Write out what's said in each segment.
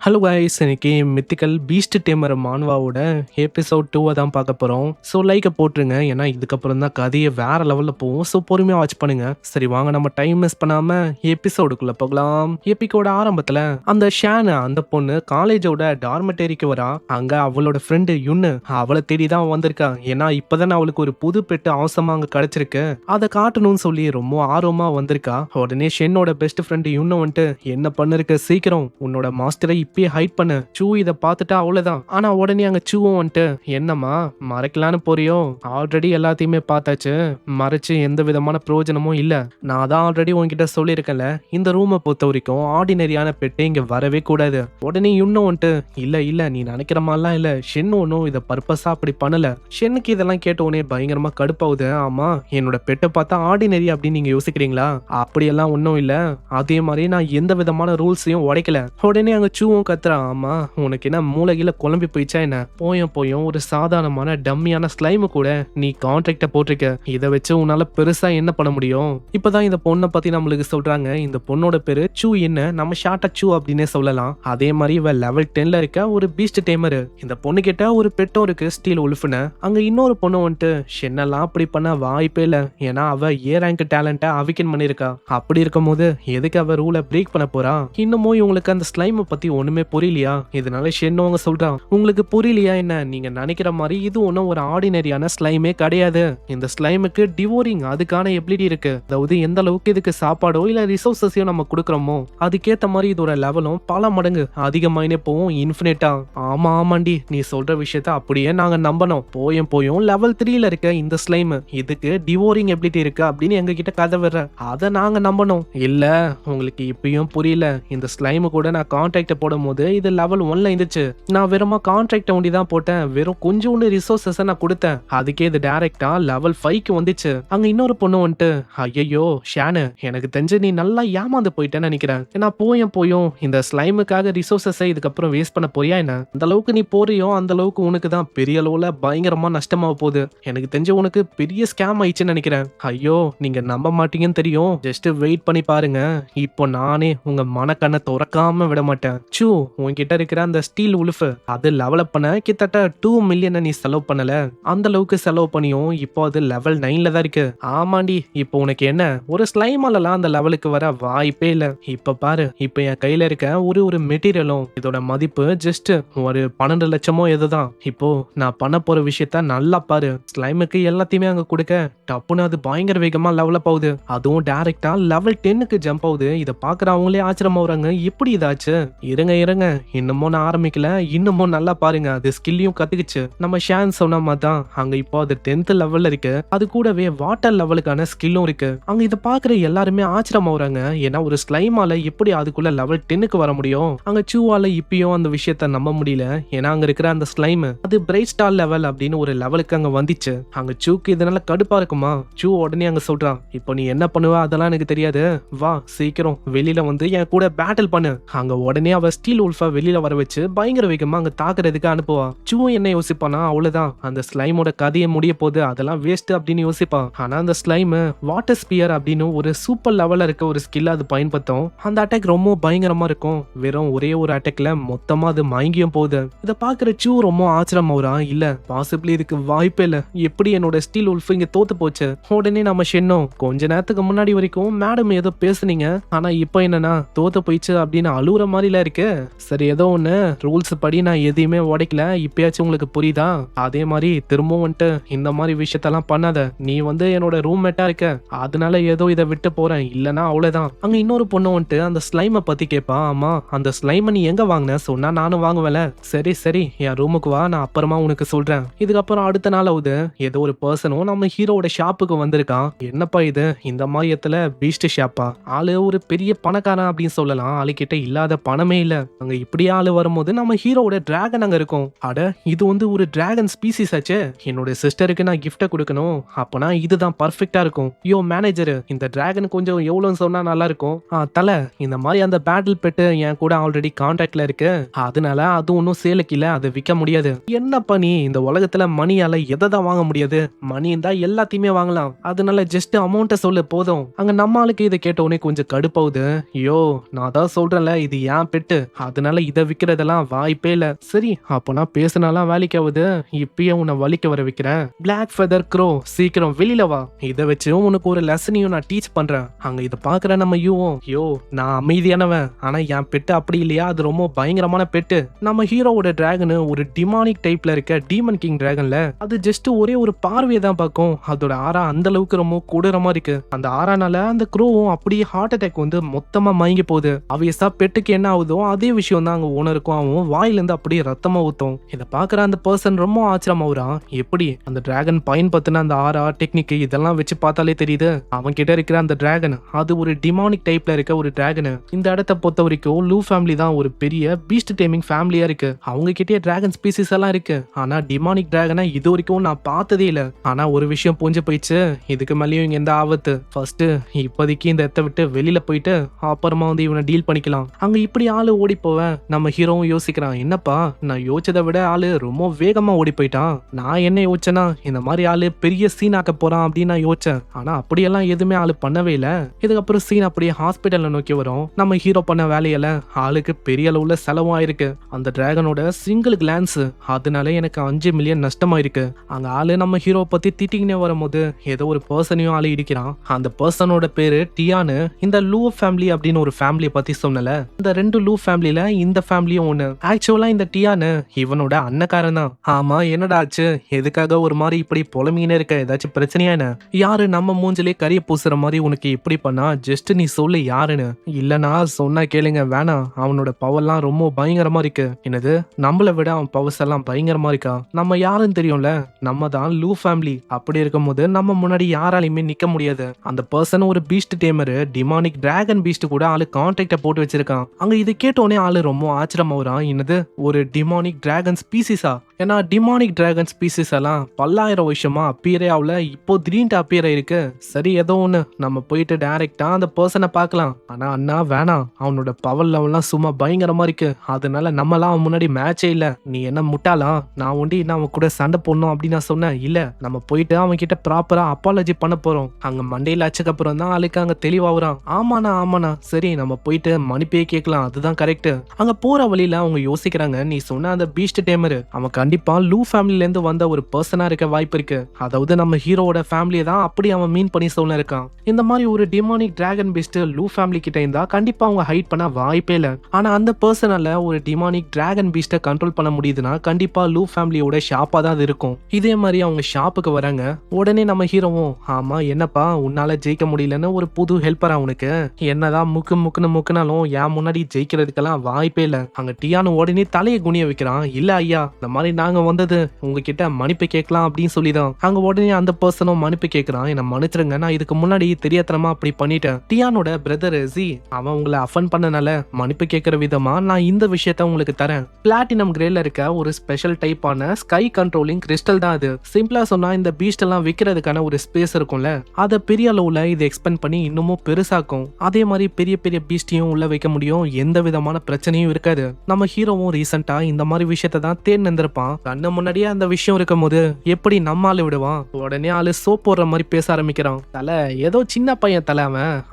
Hello guys, இன்னைக்கு mythical Beast tamer மான்வாவோட episode 2 தான் பார்க்க போகிறோம். ஸோ லைக்கை போட்டுருங்க, ஏன்னா இதுக்கப்புறம் தான் கதையை வேற லெவலில் போகும். ஸோ பொறுமையாக வாட்ச் பண்ணுங்க. சரி வாங்க, நம்ம டைம் மிஸ் பண்ணாமல் எபிசோடுக்குள்ளே போகலாம். எபிக்கோட ஆரம்பத்தில் அந்த ஷானு, அந்த பொண்ணு காலேஜோட டார்மெட்டரிக்கு வரா. அங்கே அவளோட ஃப்ரெண்டு யுன்னு அவளை தேடி தான் வந்திருக்கா. ஏன்னா இப்போதானே அவளுக்கு ஒரு புது பெட்டு அவசரமாக அங்கே கிடச்சிருக்கு. அதை காட்டணும்னு சொல்லி ரொம்ப ஆர்வமாக வந்திருக்கா. உடனே ஷென்னோட பெஸ்ட் ஃப்ரெண்டு யுன்னு வந்துட்டு, என்ன பண்ணிருக்க, சீக்கிரம் உன்னோட மாஸ்டரை இப்பயே ஹைட் பண்ணு. சூ இதை பார்த்துட்டா அவ்வளவுதான். ஆனா உடனே அங்க சூவும் வந்துட்டு, என்னம்மா மறைக்கலான்னு போறியோ? ஆல்ரெடி எல்லாத்தையுமே பார்த்தாச்சு, மறைச்சு எந்த விதமான பிரயோஜனமும் இல்ல. நான் தான் ஆல்ரெடி உன்கிட்ட சொல்லியிருக்கேன்ல, இந்த ரூமை பொறுத்த வரைக்கும் ஆர்டினரியான பெட்டு இங்க வரவே கூடாது. உடனே இன்னும் வந்துட்டு, இல்ல இல்ல நீ நினைக்கிற மாதிரிலாம் இல்ல, ஷென் ஒன்னும் இதை பர்பஸா அப்படி பண்ணல. ஷென்னுக்கு இதெல்லாம் கேட்ட உடனே பயங்கரமா கடுப்பாகுது. ஆமா, என்னோட பெட்டை பார்த்தா ஆர்டினரி அப்படின்னு நீங்க யோசிக்கிறீங்களா? அப்படியெல்லாம் ஒன்றும் இல்ல. அதே மாதிரி நான் எந்த விதமான ரூல்ஸையும் உடைக்கல. உடனே அங்க சூவும் கத்துறா, ஆமா உனக்கு என்ன மூளையில குழம்பி போயிச்சா என்ன? போயும் ஒரு சாதாரணமான டம்மியான ஸ்லைமு கூட நீ கான்ட்ராக்ட போட்டிருக்க. இதை வச்சு உன்னால பெருசா என்ன பண்ண முடியும்? இப்பதான் இந்த பொண்ணை பத்தி நம்மளுக்கு சொல்றாங்க. இந்த பொண்ணோட பேரு சூ, என்ன நம்ம ஷார்ட்டா சூ அப்படின்னே சொல்லலாம். அதே மாதிரி இவ லெவல் 10ல இருக்க ஒரு பீஸ்ட் டேமர். இந்த பொண்ணு கிட்ட ஒரு பெட்டும் இருக்கு, ஸ்டீல் உல்ஃப்னு. அங்க இன்னொரு பொண்ணு வந்துட்டு, ஷென்னெல்லாம் அப்படி பண்ண வாய்ப்பே இல்ல, ஏன்னா அவ ஏ ரேங்க் டேலண்ட்டை அவிக்கன் பண்ணிருக்கா. அப்படி இருக்கும் போது எதுக்கு அவ ரூலை பிரேக் பண்ண போறா? இன்னமும் இவங்களுக்கு அந்த ஸ்லைமை பத்தி ஒண்ணுமே புரியலையா? இதனால ஷென்னவங்க சொல்றான், உங்களுக்கு புரியலையா என்ன? நீங்க நினைக்கிற மாதிரி இது ஒன்றும் ஒரு ஆர்டினரியான ஸ்லைமே கிடையாது. இந்த ஸ்லைமுக்கு டிவோரிங் அதுக்கான எபிலிட்டி இருக்கு. அதாவது எந்த அளவுக்கு இதுக்கு சாப்பாடோ இல்ல ரிசோர்ஸஸையும் நம்ம கொடுக்குறோமோ அதுக்கேற்ற மாதிரி இதோட லெவலும் பல மடங்கு அதிகமாயினே போகும், இன்ஃபினிட்டா. ஆமாண்டி, நீ சொல்ற விஷயத்த அப்படியே நாங்க நம்பணும். போயும் லெவல் 3ல இருக்க இந்த ஸ்லைம் இதுக்கு டிவோரிங் எபிலிட்டி இருக்கு அப்படின்னு எங்க கிட்ட கதை வர்ற, அதை நாங்க நம்பணும். இல்ல உங்களுக்கு இப்பயும் புரியல. இந்த ஸ்லைம் கூட நான் கான்ட்ராக்ட் போடும் போது இது லெவல் 1ல இருந்துச்சு. நான் வெறுமா கான்ட்ராக்ட் ஒண்டி தான் போட்டேன், வெறும் கொஞ்சோண்டு ரிசோர்ஸஸ் நான் கொடுத்தேன். அதுக்கே இது டைரக்டா லெவல் 5க்கு வந்துச்சு. அங்க இன்னொரு பொண்ணு வந்துட்டு, ஐயோ ஷானு, எனக்கு தெரிஞ்சு நீ நல்லா ஏமாந்து போயிட்டேன்னு நினைக்கிறேன். ஏன்னா போயும் இந்த ஸ்லைமுக்காக ரிசோர்ஸஸை இதுக்கப்புறம் வேஸ்ட் பண்ண போறியா என்ன? அந்த அளவுக்கு நீ போறியோ அந்த அளவுக்கு உனக்கு தான் பெரிய அளவுல பயங்கரமா நஷ்டமாக போகுது. எனக்கு தெரிஞ்சு உனக்கு பெரிய ஸ்கேம் ஆயிடுச்சுன்னு நினைக்கிறேன். ஐயோ நீங்க நம்ப மாட்டீங்கன்னு தெரியும், ஜஸ்ட் வெயிட் பண்ணி பாருங்க. இப்போ நானே உங்க மனக்கண்ணை துறக்காம விட மாட்டேன். சூ, உன்கிட்ட இருக்கிற அந்த ஸ்டீல் உல்ஃப் அது லெவலப் பண்ண கிட்டத்தட்ட 2 மில்லியன் நீ செலவு பண்ணல. அந்த அளவுக்கு செலவு பண்ணியும் இப்போ அது லெவல் 9ல தான் இருக்கு. ஆமாண்டி, இப்போ உனக்கு என்ன ஒரு ஸ்லைமாலலாம் அந்த லெவலுக்கு வர வாய்ப்பே இல்ல. இப்ப பாரு, இப்ப என் கையில இருக்க ஒரு மெட்டீரியலும் இதோட மதிப்பு ஜஸ்ட் ஒரு 12 லட்சமோ எதுதான். இப்போ நான் பண்ண போற விஷயத்த நல்லா பாரு. ஸ்லைமுக்கு எல்லாத்தையுமே அங்க கொடுக்க டப்புன்னு அது பயங்கர வேகமா லெவலப் ஆகுது. அதுவும் டைரக்டா லெவல் 10க்கு ஜம்ப் ஆகுது. இதை பாக்குற அவங்களே ஆச்சரியமா வராங்க, எப்படி இதாச்சு? இருங்க இன்னமும் நான் ஆரம்பிக்கல, இன்னமும் நல்லா பாருங்க. அது ஸ்கில்லையும் கத்துக்குச்சு. நம்ம ஷான் சொன்ன மாதிரி தான் அங்க இப்போ அது 10th லெவல்ல இருக்கு. அது கூடவே வாட்டர் லெவலுக்கான ஸ்கில்லும் இருக்கு. அங்க இதை பாக்குற எல்லாருமே ஆச்சரியமா வராங்க. ஏன்னா ஒரு ஸ்லைமால எப்படி அதுக்குள்ள லெவல் 10க்கு வர முடியும்? அங்க சூவால இப்பயும் அந்த விஷயத்த நம்ப முடியல. ஏன்னா அங்க இருக்கிற அந்த ஸ்லைம் அது பிரைட் ஸ்டார் லெவல் அப்படின்னு ஒரு லெவலுக்கு அங்க வந்துச்சு. அங்க சூக்கு இதனால கடுப்பா இருக்குமா? சூ உடனே அங்க சொல்றான், இப்போ நீ என்ன பண்ணுவ அதெல்லாம் எனக்கு தெரியாது, வா சீக்கிரம் வெளியில வந்து என் கூட பேட்டில் பண்ணு. அங்க உடனே அவ ஸ்டீல் உல்ஃபா வெளியில வர வச்சு பயங்கர வேகமா அங்க தாக்குறதுக்கு அனுப்புவா. சூ என்ன யோசிப்பானா, அவ்வளவுதான் அந்த ஸ்லைமோட கதையை முடிய போது, அதெல்லாம் வேஸ்ட் அப்படின்னு யோசிப்பான். ஆனா அந்த ஸ்லைம் வாட்டர் ஸ்பியர் அப்படின்னு ஒரு சூப்பர் லெவல்ல இருக்க ஒரு ஸ்கில் அது பயன்படுத்தும். அந்த அட்டாக் ரொம்ப பயங்கரமா இருக்கும். வெறும் ஒரே ஒரு அட்டாக்ல மொத்தமா அது மயங்கியும் போகுது. இதை பாக்குற சூ ரொம்ப ஆச்சரியமா வரான். இல்ல பாசிபிளி இதுக்கு வாய்ப்பே இல்ல, எப்படி என்னோட ஸ்டீல் உல்ஃப் இங்க தோத்து போச்சு? உடனே நம்ம ஷென்னோ, கொஞ்ச நேரத்துக்கு முன்னாடி வரைக்கும் மேடம் ஏதோ பேசுனீங்க, ஆனா இப்போ என்னன்னா தோத்து போயிடுச்சு அப்படின்னு அழுகுற மாதிரில இருக்கு. சரி ஏதோ ஒண்ணு, ரூல்ஸ் படி நான் எதையுமே உடைக்கல, இப்பயாச்சும் உங்களுக்கு புரியுதா? அதே மாதிரி திரும்பவும் வந்துட்டு இந்த மாதிரி விஷயத்தெல்லாம் பண்ணாத. நீ என்னோட ரூம்மேட்டா இருக்க, அதனால ஏதோ இதை விட்டு போறேன், இல்லனா அவ்வளவுதான். அங்க இன்னொரு பொண்ணு வந்துட்டு அந்த ஸ்லைமை பத்தி கேட்பா. ஆமா அந்த ஸ்லைமை நீ எங்க வாங்கின? சொன்னா நானும் வாங்குவேல. சரி என் ரூமுக்கு வா, நான் அப்புறமா உனக்கு சொல்றேன். இதுக்கப்புறம் அடுத்த நாள் ஆகுது. ஏதோ ஒரு பர்சனும் நம்ம ஹீரோட ஷாப்புக்கு வந்திருக்கான். என்னப்பா இது, இந்த மாதிரி இடத்துல பீஸ்ட் ஷாப்பா? ஆளு ஒரு பெரிய பணக்காரன் அப்படின்னு சொல்லலாம். ஆளுக்கிட்ட இல்லாத பணமே இல்ல. அங்க இப்படியே ஆளு வரும்போது நம்ம ஹீரோட டிராகன் அங்க இருக்கும். அட இது ஒரு டிராகன் ஸ்பீசிஸ் ஆச்சே. என்னோட சிஸ்டருக்கு நான் கிஃப்ட கொடுக்கணும், அப்பனா இதுதான் பர்ஃபெக்டா இருக்கும். யோ மேனேஜர், இந்த டிராகன் கொஞ்சம் எவ்வளவுன்னு சொன்னா நல்லா இருக்கும். தல, இந்த மாதிரி அந்த பேட்டில் பெட்டு என் கூட ஆல்ரெடி கான்ட்ராக்ட்ல இருக்கு, அதனால அது ஒன்னும் சேலுக்கு இல்ல, அதை விற்க முடியாது. என்னப்பா நீ, இந்த உலகத்துல மணியால எதை தான் வாங்க முடியாது? மணி இருந்தா எல்லாத்தையுமே வாங்கலாம், அதனால ஜஸ்ட் அமௌண்ட்டை சொல்லு போதும். அங்க நம்ம ஆளுக்கு இதை கேட்ட உடனே கொஞ்சம் கடுப்பாவுது. யோ நான் தான் சொல்றேன்ல, இது ஏன் பெட்டு, அதனால இதை விக்கிறதெல்லாம் வாய்ப்பே இல்ல. சரி அப்போனா பேசினாலாம் வேலைக்கு ஆகுது, இப்பயே உன்னை வலிக்க வர வைக்கிறேன். பிளாக் ஃபெதர் க்ரோ சீக்கிரம் வெளியில வா, இதை வச்சு உனக்கு ஒரு லெசனையும் நான் டீச் பண்றேன். அங்க இதை பாக்குற நம்ம யூவும், யோ நான் அமைதியானவன், ஆனா என் பெட்டு அப்படி இல்லையா, அது ரொம்ப பயங்கரமான பெட்டு. நம்ம ஹீரோவோட டிராகன் ஒரு டிமானிக் டைப்ல இருக்க டீமன் கிங் டிராகன்ல அது ஜஸ்ட் ஒரே ஒரு பார்வையை தான் பார்க்கும். அதோட ஆரா அந்த அளவுக்கு ரொம்ப கொடூரமா இருக்கு. அந்த ஆறானால அந்த க்ரோவும் அப்படியே ஹார்ட் அட்டாக் வந்து மொத்தமா மயங்கி போகுது. ஆப்வியஸா பெட்டுக்கு என்ன ஆகுதோ அதே விஷயம் தான் அங்க ஓனருக்கும். அவன் வாயிலிருந்து அப்படியே ரத்தமா ஊத்தும். இதை பாக்குற அந்த பர்சன் ரொம்ப ஆச்சரியமாவுறான். எப்படி அந்த டிராகன் பயன்படுத்தின அந்த ஆரா டெக்னிக் இதெல்லாம் வச்சு பார்த்தாலே தெரியுது அவன் கிட்ட இருக்கிற அந்த டிராகன் அது ஒரு டிமானிக் டைப்ல இருக்க ஒரு டிராகன். இந்த இடத்தை பொறுத்த வரைக்கும் லூ ஃபேமிலி தான் ஒரு பெரிய பீஸ்ட் டேமிங் ஃபேமிலியா இருக்கு. அவங்க கிட்டே டிராகன் ஸ்பீசிஸ் எல்லாம் இருக்கு. ஆனா டிமானிக் டிராகனை இது வரைக்கும் நான் பார்த்ததே இல்ல. ஆனா ஒரு விஷயம் புரிஞ்சு போயிடுச்சு, இதுக்கு மேலேயும் இங்க எந்த ஆபத்து. ஃபர்ஸ்ட் இப்போதைக்கு இந்த இடத்தை விட்டு வெளியில போயிட்டு அப்புறமா வந்து இவனை டீல் பண்ணிக்கலாம். அங்க இப்படி ஆளு ஓடி போவேன். நம்ம ஹீரோவும் யோசிக்கிறான், என்னப்பா நான் யோசிச்சதை விட ஆளு ரொம்ப வேகமா ஓடி போயிட்டான். நான் என்ன யோசிச்சேன்னா இந்த மாதிரி ஆளு பெரிய சீன் ஆக்க போறான் அப்படின்னு நான் யோசிச்சேன். ஆனா அப்படியெல்லாம் எதுவுமே ஆளு பண்ணவே இல்ல. இதுக்கப்புறம் சீன் அப்படியே ஹாஸ்பிட்டல்ல நோக்கி வரும். நம்ம ஹீரோ பண்ண வேலையில ஆளுக்கு பெரிய அளவுல செலவும் ஆயிருக்கு. அந்த டிராகனோட சிங்கிள் கிளான்ஸ் அதனால எனக்கு 5 மில்லியன் நஷ்டமாயிருக்கு. அங்க ஆளு நம்ம ஹீரோ பத்தி திட்டிங்கனே வரும்போது ஏதோ ஒரு பர்சனையும் ஆளு இடிக்கிறான். அந்த பர்சனோட பேரு டியானு. இந்த லூ ஃபேமிலி அப்படின்னு ஒரு ஃபேமிலியை பத்தி சொன்னல, இந்த 2 லூ ஃபேமிலியில இந்த ஃபேமிலியும் ஒண்ணு. ஆக்சுவலா இந்த டியானு இவனோட அண்ணக்காரன் தான். ஆமா என்னடா ஆச்சு, எதுக்காக ஒரு மாதிரி இப்படி புலம்பினே இருக்க, ஏதாச்சும் பிரச்சனையா என்ன? யாரு நம்ம மூஞ்சிலே கரிய பூசுற மாதிரி உனக்கு இப்படி பண்ணா? ஜஸ்ட் நீ சொல்லு யாருன்னு. இல்லனா சொன்னா கேளுங்க, வேணாம் அவனோட பவர்லாம் ரொம்ப பயங்கரமா இருக்கு. என்னது நம்மளை விட அவன் பவர்ஸ் எல்லாம் பயங்கரமா இருக்கா? நம்ம யாருன்னு தெரியும்ல, நம்ம தான் லூ ஃபேமிலி. அப்படி இருக்கும் போது நம்ம முன்னாடி யாராலையுமே நிக்க முடியாது. அந்த பர்சன் ஒரு பீஸ்ட் டேமரு, டிமானிக் டிராகன் பீஸ்ட் கூட ஆளு கான்ட்ராக்ட போட்டு வச்சிருக்கான். அங்க இது கேட்டோடனே ஆளு ரொம்ப ஆச்சரியமாவுறான். என்னது ஒரு டிமானிக் டிராகன் ஸ்பீசிஸா? ஏன்னா டிமானிக் டிராகன் ஸ்பீசிஸ் எல்லாம் பல்லாயிரம் வருஷமா அப்பியரே ஆகல, இப்போ திடீர்னு அப்பியர் ஆயிருக்கு. சரி ஏதோ ஒண்ணு, நம்ம போயிட்டு டைரக்டா அந்த பர்சனை பார்க்கலாம். ஆனா அண்ணா வேணாம், அவனோட பவர் லெவல்லாம் சும்மா பயங்கரமா இருக்கு. அதனால நம்மலாம் அவன் முன்னாடி மேட்சே இல்ல. நீ என்ன முட்டாளா? நான் ஒண்டி நான் அவன் கூட சண்டை போடணும் அப்படின்னு நான் சொன்னேன். இல்ல நம்ம போயிட்டு அவன் கிட்ட ப்ராப்பரா அப்பாலஜி பண்ண போறோம். அங்க மண்டையில அச்சுக்கு அப்புறம் தான் ஆளுக்கு அங்க தெளிவாகுறான். ஆமாண்ணா சரி நம்ம போயிட்டு மன்னிப்பே கேட்கலாம், அதுதான் கரெக்ட். அங்க போற வழியில அவங்க யோசிக்கிறாங்க, நீ சொன்ன அந்த பீஸ்ட் டேமர் அவன் கண்டிப்பா லூ ஃபேமிலில இருந்து வந்த ஒரு பர்சனா இருக்க வாய்ப்பு இருக்கு. அதாவது நம்ம ஹீரோவோட ஃபேமிலியை தான் அப்படி அவன் மீன் பண்ணி சொல்ல இருக்கான். இந்த மாதிரி ஒரு டிமானிக் டிராகன் பீஸ்ட் லூ ஃபேமிலி கிட்ட இருந்தா கண்டிப்பா அவங்க ஹைட் பண்ண வாய்ப்பே இல்ல. ஆனா அந்த பர்சனால ஒரு டிமானிக் டிராகன் பீஸ்ட கண்ட்ரோல் பண்ண முடியுதுன்னா கண்டிப்பா லூ ஃபேமிலியோட ஷாப்பா தான் அது இருக்கும். இதே மாதிரி அவங்க ஷாப்புக்கு வராங்க. உடனே நம்ம ஹீரோவும், ஆமா என்னப்பா உன்னால ஜெயிக்க முடியலன்னு ஒரு புது ஹெல்ப்பரா உனக்கு? என்னதான் முக்குனாலும் என் முன்னாடி ஜெயிக்கிறதுக்கெல்லாம் வாய்ப்பே இல்ல. அங்க டியானு உடனே தலையை குனிய வைக்கிறான். இல்ல ஐயா, இந்த மாதிரி நாங்க வந்தது உங்ககிட்ட மன்னிப்பு கேட்கலாம் அப்படின்னு சொல்லிதான். அங்க உடனே அந்த பர்சனும் மன்னிப்பு கேட்கிறான். என்ன மன்னிச்சிருங்க, நான் இதுக்கு முன்னாடி தெரியாதனமா அப்படி பண்ணிட்டேன். டியானோட பிரதர் ஜி அவன் உங்களை அஃபன் பண்ணனால மன்னிப்பு கேட்கிற விதமா நான் இந்த விஷயத்த உங்களுக்கு தரேன். பிளாட்டினம் கிரேல இருக்க ஒரு ஸ்பெஷல் டைப்பான ஸ்கை கண்ட்ரோலிங் கிறிஸ்டல் தான் அது. சிம்பிளா சொன்னா இந்த பீஸ்ட் எல்லாம் விற்கிறதுக்கான ஒரு ஸ்பேஸ் இருக்கும்ல, அதை பெரிய அளவுல இது எக்ஸ்பெண்ட் பண்ணி இன்னமும் பெருசாக்கும். அதே மாதிரி பெரிய பெரிய பீஸ்டையும் உள்ள வைக்க முடியும், எந்த விதமான பிரச்சனையும் இருக்காது. நம்ம ஹீரோவும் ரீசெண்டா இந்த மாதிரி விஷயத்த தான் தேடி நின்றுப்பான். கண்ணு முன்னாடியே அந்த விஷயம் இருக்கும் போது எப்படி நம்ம ஆளு விடுவான்? உடனே ஆளு சோப் போடுற மாதிரி பேச ஆரம்பிக்கிறான். தலை ஏதோ சின்ன பையன் தலை,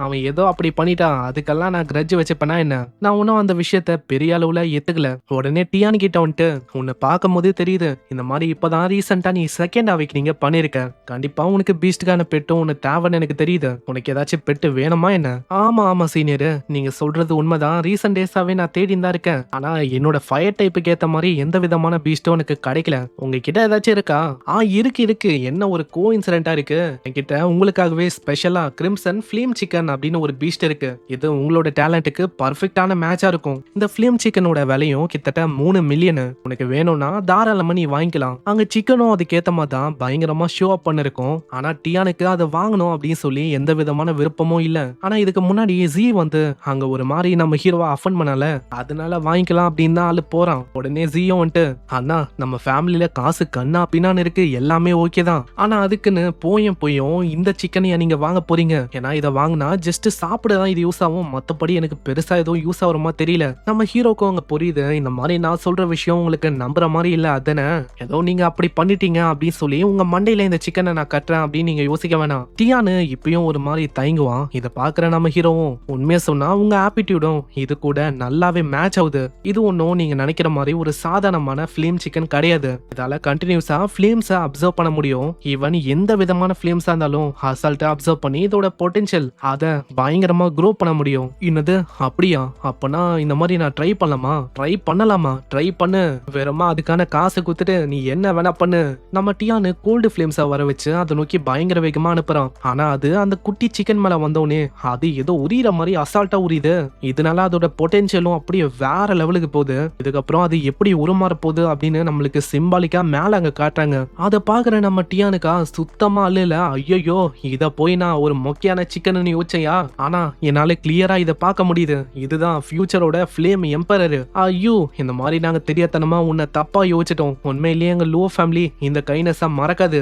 அவன் ஏதோ அப்படி பண்ணிட்டான், அதுக்கெல்லாம் நான் கிரட்ஜ் வச்சுப்பேனா என்ன? நான் ஒன்னும் அந்த விஷயத்த பெரிய அளவுல ஏத்துக்கல. உடனே டியான் கிட்ட வந்துட்டு, உன்னை பார்க்கும் போதே தெரியுது இந்த மாதிரி இப்பதான் ரீசெண்டா நீ செகண்ட் அவைக்னிங்க பண்ணிருக்க. கண்டிப்பா உனக்கு பீஸ்டுக்கான பெட்டும் உனக்கு தேவைன்னு எனக்கு தெரியுது. உனக்கு ஏதாச்சும் பெட்டு வேணுமா என்ன? ஆமா சீனியர், நீங்க சொல்றது உண்மைதான். ரீசெண்ட் டேஸாவே நான் தேடி தான் இருக்கேன். ஆனா என்னோட ஃபயர் டைப்புக்கு ஏத்த மாதிரி எந்த விதமான பீஸ்டும் எனக்கு கிடைக்கல. உங்ககிட்ட ஏதாச்சும் இருக்கா? இருக்கு. என்ன ஒரு கோ இன்சிடென்டா இருக்கு. என்கிட்ட உங்களுக்காகவே ஸ்பெஷலா கிரிம்சன் ஃபிளேம் சிக்கன் அப்படின்னு ஒரு பீஸ்ட் இருக்கு. இது உங்களோட டேலண்ட்டுக்கு பர்ஃபெக்டான மேட்சா இருக்கும். இந்த ஃபிளேம் சிக்கனோட விலையும் கிட்டத்தட்ட 3 மில்லியன். உனக்கு வேணும்னா தாராளமா நீ வாங்கிக்கலாம். அங்க சிக்கனும் அதுக்கேத்த மாதிரி தான் பயங்கரமா ஷோ அப் பண்ணிருக்கும். ஆனா டியானுக்கு அதை வாங்கணும் அப்படின்னு சொல்லி எந்த விதமான விருப்பமும் இல்ல. ஆனா இதுக்கு முன்னாடி ஜி வந்து அங்க ஒரு மாதிரி நம்ம ஹீரோவா அஃபன் பண்ணல, அதனால வாங்கிக்கலாம் அப்படின்னு தான் ஆளு போறான். உடனே ஜியும் வந்துட்டு, அண்ணா நம்ம ஃபேமிலியில காசு கண்ணா பின்னான்னு இருக்கு, எல்லாமே ஓகே தான். ஆனா அதுக்குன்னு போயும் இந்த சிக்கனையா நீங்க வாங்க போறீங்க? ஏன்னா இதை வாங்கினா ஜஸ்ட் சாப்பிட தான் இது யூஸ் ஆகும், மத்தபடி எனக்கு பெருசா எதுவும் யூஸ் ஆகுற தெரியல. நம்ம ஹீரோக்கும் அங்க புரியுது, இந்த மாதிரி நான் சொல்ற விஷயம் உங்களுக்கு நம்புற மாதிரி இல்ல அதானே, ஏதோ நீங்க அப்படி பண்ணிட்டீங்க அப்படின்னு சொல்லி உங்க மண்டையில இந்த சிக்கனை நான் கட்டுறேன் அப்படின்னு நீங்க யோசிக்க வேணாம். டியானு இப்பயும் ஒரு மாதிரி தயங்குவான். இதை பாக்குற நம்ம ஹீரோவும், உண்மையா சொன்னா உங்க ஆப்பிடியூடும் இது கூட நல்லாவே மேட்ச் ஆகுது. இது ஒன்னும் நீங்க நினைக்கிற மாதிரி ஒரு சாதாரணமான ஃபிளேம் சிக்கன் கிடையாது. இதால கண்டினியூஸா ஃபிளேம்ஸ அப்சர்வ் பண்ண முடியும். ஈவன் எந்த விதமான ஃபிளேம்ஸா இருந்தாலும் அசால்ட்டா அப்சர்வ் பண்ணி இதோட பொட்டன்ஷியல் அதை பயங்கரமா க்ரோ பண்ண முடியும். இன்னது அப்படியா? அப்பனா இந்த மாதிரி நான் ட்ரை பண்ணலாமா? ட்ரை பண்ணு, வேறமா அதுக்கான காசு கொடுத்துட்டு நீ என்ன வேணா பண்ணு. நம்ம டியானு கோல்டு ஃபிளேம்ஸா வர வச்சு அதை நோக்கி பயங்கர வேகமா அனுப்புறான். ஆனா அது அந்த குட்டி சிக்கன் மேல வந்தோடனே அது ஏதோ உரியிற மாதிரி அசால்ட்டா உரியுது. இதனால அதோட பொட்டன்ஷியலும் அப்படியே வேற லெவலுக்கு போகுது. இதுக்கப்புறம் அது எப்படி உருமாற போகுது அப்படின்னு நம்மளுக்கு சிம்பாலிக்கா மேல அங்க காட்டுறாங்க. அதை பாக்குற நம்ம டியானுக்கா சுத்தமா அல்ல, ஐயோ இத போய் நான் ஒரு மொக்கையான சிக்கன் யோசிச்சையா? ஆனா என்னால கிளியரா இதை பார்க்க முடியுது, இதுதான் ஃபியூச்சரோட ஃபிளேம் எம்பரர். ஐயோ இந்த மாதிரி நாங்க தெரியாதனமா உன்னை தப்பா யோசிச்சிட்டோம். உண்மையிலேயே எங்க லோ ஃபேமிலி இந்த கைனஸா மறக்காது.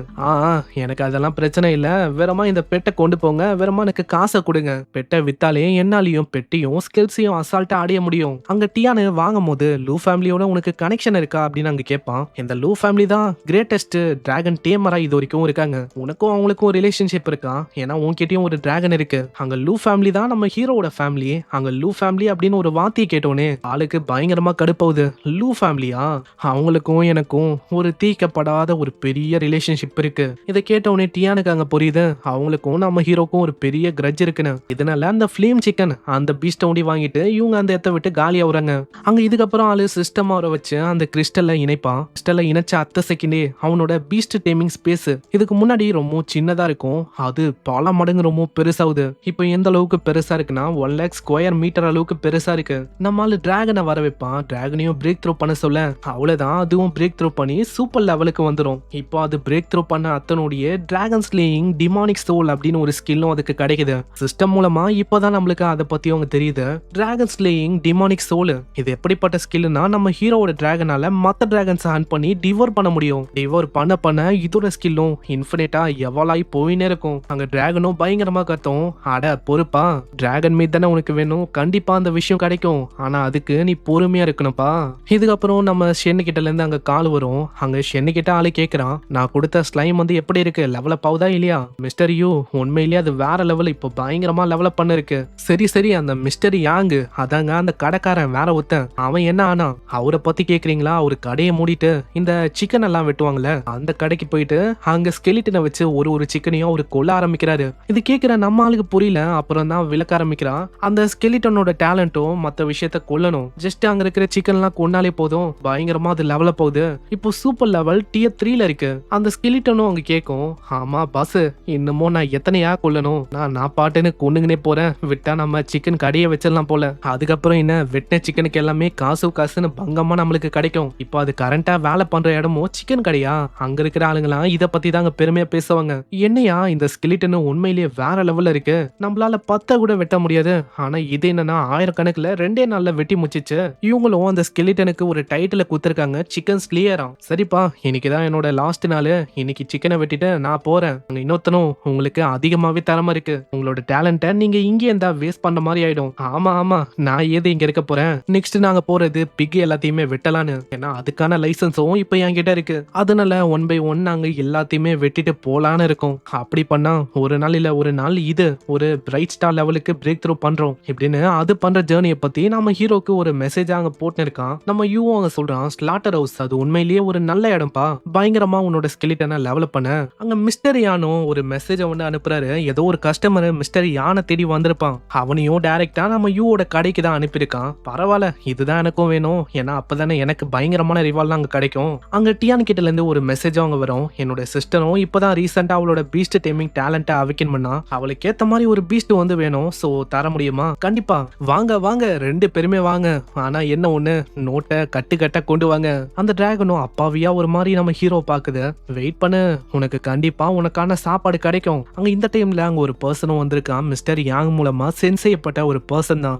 எனக்கு அதெல்லாம் பிரச்சனை இல்ல, வேறமா இந்த பெட்டை கொண்டு போங்க, வேறமா எனக்கு காசை கொடுங்க. பெட்டை வித்தாலே என்னாலையும் பெட்டியும் ஸ்கில்ஸையும் அசால்ட்டா அடைய முடியும். அங்க டியானு வாங்கும் போது லூ ஃபேமிலியோட உனக்கு கனெக்ஷன் இருக்கா அப்படின்னு அங்க கேட்பான். இந்த லூ ஃபேமிலி தான் கிரேட்டஸ்ட் டிராகன் டேமரா இது வரைக்கும் இருக்காங்க. உனக்கும் அவங்களுக்கும் ரிலேஷன்ஷிப் இருக்கா? ஏன்னா உன்கிட்டயும் ஒரு டிராகன் இருக்கு. அங்க லூ ஃபேமிலி தான் நம்ம ஹீரோட ஃபேமிலி. அங்க லூ ஃபேமிலி அப்படின்னு ஒரு வார்த்தையை கேட்டோன்னே ஆளுக்கு பயங்கரமா கடுப்பாகுது. லூ ஃபேமிலியா? அவங்களுக்கும் எனக்கும் ஒரு தீக்கப்படாத ஒரு பெரிய ரிலேஷன்ஷிப் இருக்கு. இதை கேட்டவுடனே டியானுக்கு அங்க புரியுது, அவங்களுக்கும் நம்ம ஹீரோக்கும் ஒரு பெரிய கிரட்ஜ் இருக்குன்னு. இதனால அந்த ஃபிளேம் சிக்கன் அந்த பீஸ்ட ஓடி வாங்கிட்டு இவங்க அந்த இடத்த விட்டு காலி ஆகுறாங்க. அங்க இதுக்கப்புறம் ஆளு சிஸ்டம் அவரை வச்சு அந்த கிறிஸ்டல்ல இணைப்பான். கிறிஸ்டல்ல இணைச்ச அத்த செகண்டே அவனோட பீஸ்ட் டேமிங் ஸ்பேஸ் இதுக்கு முன்னாடி ரொம்ப சின்னதா இருக்கும், அது பல மடங்கு ரொம்ப பெருசாகுது. இப்போ எந்த அளவுக்கு பெருசா இருக்குன்னா 1 lakh ஸ்கொயர் மீட்டர் அளவுக்கு பெருசா இருக்கு. நம்மால டிராகனை வர வைப்பான். டிராகனையும் பிரேக் த்ரூ பண்ண சொல்ல அவ்வளவுதான், அதுவும் பிரேக் த்ரூ பண்ணி சூப்பர் லெவலுக்கு வந்துடும். இப்போ அது பிரேக் த்ரூ பண்ண அத்தனுடைய டிராகன் ஸ்லேயிங் டிமானிக் சோல் அப்படின்னு ஒரு ஸ்கில்லும் அதுக்கு கிடைக்குது. சிஸ்டம் மூலமா இப்பதான் நம்மளுக்கு அதை பத்தி அவங்க தெரியுது. டிராகன் ஸ்லேயிங் டிமானிக் சோல் இது எப்படிப்பட்ட ஸ்கில்னா, நம்ம ஹீரோவோட டிராகனால மத்த டிராகன்ஸ் ஹண்ட் பண்ணி டிவோர் பண்ண முடியும். டிவோர் பண்ண இதோட ஸ்கில்லும் இன்ஃபினிட்டா எவலாய் போயினே இருக்கும். அங்க டிராகனும் பயங்கரமா கத்தும், அட பொறுப்பா, டிராகன் மீட் தானே உனக்கு வேணும், கண்டிப்பா அந்த விஷயம் கிடைக்கும், ஆனா அதுக்கு நீ பொறுமையா இருக்கணும்ப்பா. இதுக்கப்புறம் நம்ம ஷென்னு கிட்ட இருந்து அங்க கால் வரும். அங்க ஷென்னு கிட்ட ஆளு கேக்குறான், நான் கொடுத்த ஸ்லைம் வந்து எப்படி இருக்கு, லெவலப் ஆகுதா இல்லையா? மிஸ்டர் யூ உண்மையிலேயே அது வேற லெவல், இப்போ பயங்கரமா டெவலப் பண்ணிருக்கு. சரி அந்த மிஸ்டர் யாங்கு அதாங்க அந்த கடைக்காரன் வேற ஒருத்தன், அவன் என்ன ஆனா? அவரை பத்தி கேக்குறீங்களா? அவரு கடையை மூடிட்டு இந்த சிக்கன் எல்லாம் வெட்டுவாங்கல்ல அந்த கடைக்கு போயிட்டு அங்க ஸ்கெலிட்டனை வச்சு ஒரு சிக்கனையும் அவரு கொல்ல ஆரம்பிக்கிறாரு. இது கேக்குற நம்ம ஆளுக்கு புரியல. அப்புறம் தான் விளக்க ஆரம்பிக்கிறான், அந்த ஸ்கெலிட்டனோட டேலண்ட்டும் மத்த விஷயத்த கொல்லணும், ஜஸ்ட் அங்க இருக்கிற சிக்கன் எல்லாம் கொன்னாலே போதும், பயங்கரமா அது லெவலப் ஆகுது. இப்போ சூப்பர் லெவல் tier 3ல இருக்கு. அந்த ஸ்கெலிட்டனும் அங்க கேக்கும், ஆமா பாஸ், இன்னமும் நான் எத்தனையா கொல்லணும், நான் பாட்டுன்னு கொண்டுங்கனே போறேன், விட்டா நம்ம சிக்கன் கடையை வச்சிடலாம் போல. அதுக்கப்புறம் என்ன, வெட்டின சிக்கனுக்கு எல்லாமே காசுன்னு பங்கமா நம்மளுக்கு கிடைக்கும். இப்போ அது கரண்டா வேலை பண்ற இடமும் சிக்கன் கடையா? அங்க இருக்கிற ஆளுங்களாம் இத பத்தி தாங்க பெருமையா பேசுவாங்க. என்னையா இந்த ஸ்கெலிட்டன் உண்மையிலேயே வேற லெவல்ல இருக்கு, நம்மளால 10 கூட வெட்ட முடியாது, ஆனா இது என்னன்னா ஆயிரக்கணக்குல 2 நாள்ல வெட்டி முடிச்சிச்சு. இவங்களும் அந்த ஸ்கெலிட்டனுக்கு ஒரு டைட்டில் குடுத்திருக்காங்க, சிக்கன் ஸ்லேயரா. சரிப்பா, இன்னைக்குதான் என்னோட லாஸ்ட் நாள், இன்னைக்கு சிக்கனை வெட்டிட்டு நான் போறேன். இன்னொருத்தனும் உங்களுக்கு அதிகமாவே திறமை இருக்கு, உங்களோட டேலண்ட நீங்க இங்கே இருந்தா வேஸ்ட் பண்ண மாதிரி ஆயிடும். ஆமா நான் ஏது இங்க இருக்க போறேன், நெக்ஸ்ட் நாங்க போறது பிக் எல்லாத்தையுமே வெட்டலான்னு. ஏன்னா அதுக்கான லைசன்ஸும் இப்ப என்கிட்ட இருக்கு, அதனால 1 by 1 நாங்க எல்லாத்தையுமே வெட்டிட்டு போலான்னு இருக்கோம். அப்படி பண்ணா ஒரு நாள் இல்ல ஒரு நாள் இது ஒரு பிரைட் ஸ்டார் லெவலுக்கு பிரேக் த்ரூ பண்றோம் இப்படின்னு அது பண்ற ஜேர்னியை பத்தி நம்ம ஹீரோக்கு ஒரு மெசேஜ் அங்க போட்டு இருக்கான். நம்ம யூ அங்க சொல்றான், ஸ்லாட்டர் ஹவுஸ் அது உண்மையிலேயே ஒரு நல்ல இடம்பா, பயங்கரமா உன்னோட ஸ்கெலிட்டனை டெவலப் பண்ண. அங்க மிஸ்டர் யானோ ஒரு மெசேஜ் வந்து அனுப்புறாரு. ஏதோ ஒரு கஸ்டமர் மிஸ்டர் யானை தேடி வந்திருப்பான், அவனையும் டைரக்டா நம்ம யூவோட கடைக்கு தான் அனுப்பியிருக்கான். பரவாயில்ல, இதுதான் எனக்கும் வேணும், ஏன்னா அப்பதானே எனக்கு பயங்கரமான ரிவால் அங்க கிடைக்கும். அங்க டியான் கிட்ட இருந்து ஒரு மெசேஜ் அவங்க வரும், என்னோட சிஸ்டரும் இப்பதான் ரீசெண்டா அவளோட பீஸ்ட் டேமிங் டேலண்ட அவைக்கன் பண்ணா, அவளுக்கு ஏத்த மாதிரி ஒரு பீஸ்ட் வந்து வேணும், சோ தர முடியுமா? கண்டிப்பா வாங்க 2 பேருமே வாங்க, ஆனா என்ன ஒண்ணு, நோட்டை கட்ட கொண்டு வாங்க. அந்த டிராகனும் அப்பாவியா ஒரு மாதிரி நம்ம ஹீரோ பாக்குது, வெயிட் பண்ணு, உனக்கு கண்டிப்பா உனக்கான சாப்பாடு கிடைக்கும். அங்க இந்த டைம்ல அங்க ஒரு பர்சனும் வந்திருக்கான், மிஸ்டர் யாங் மூலமா சென்ஸ் செய்யப்பட்ட ஒரு பர்சன் தான்.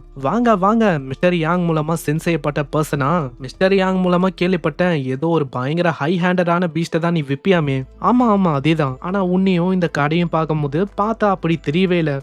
வாங்க மிஸ்டர் யாங் மூலமா சென்ஸ் செய்யப்பட்ட பர்சனா? மிஸ்டர் யாங் மூலமா கேள்விப்பட்ட கேள்விப்பட்டேன் ஏதோ ஒரு பயங்கர ஹை ஹேண்டடான பீஸ்ட தான் நீ விப்பியாமே. ஆமா ஆமா அதேதான். ஆனா உன்னையும் இந்த கடையும் பார்க்கும்போது பார்த்தா அப்படி தெரியவே இல்ல.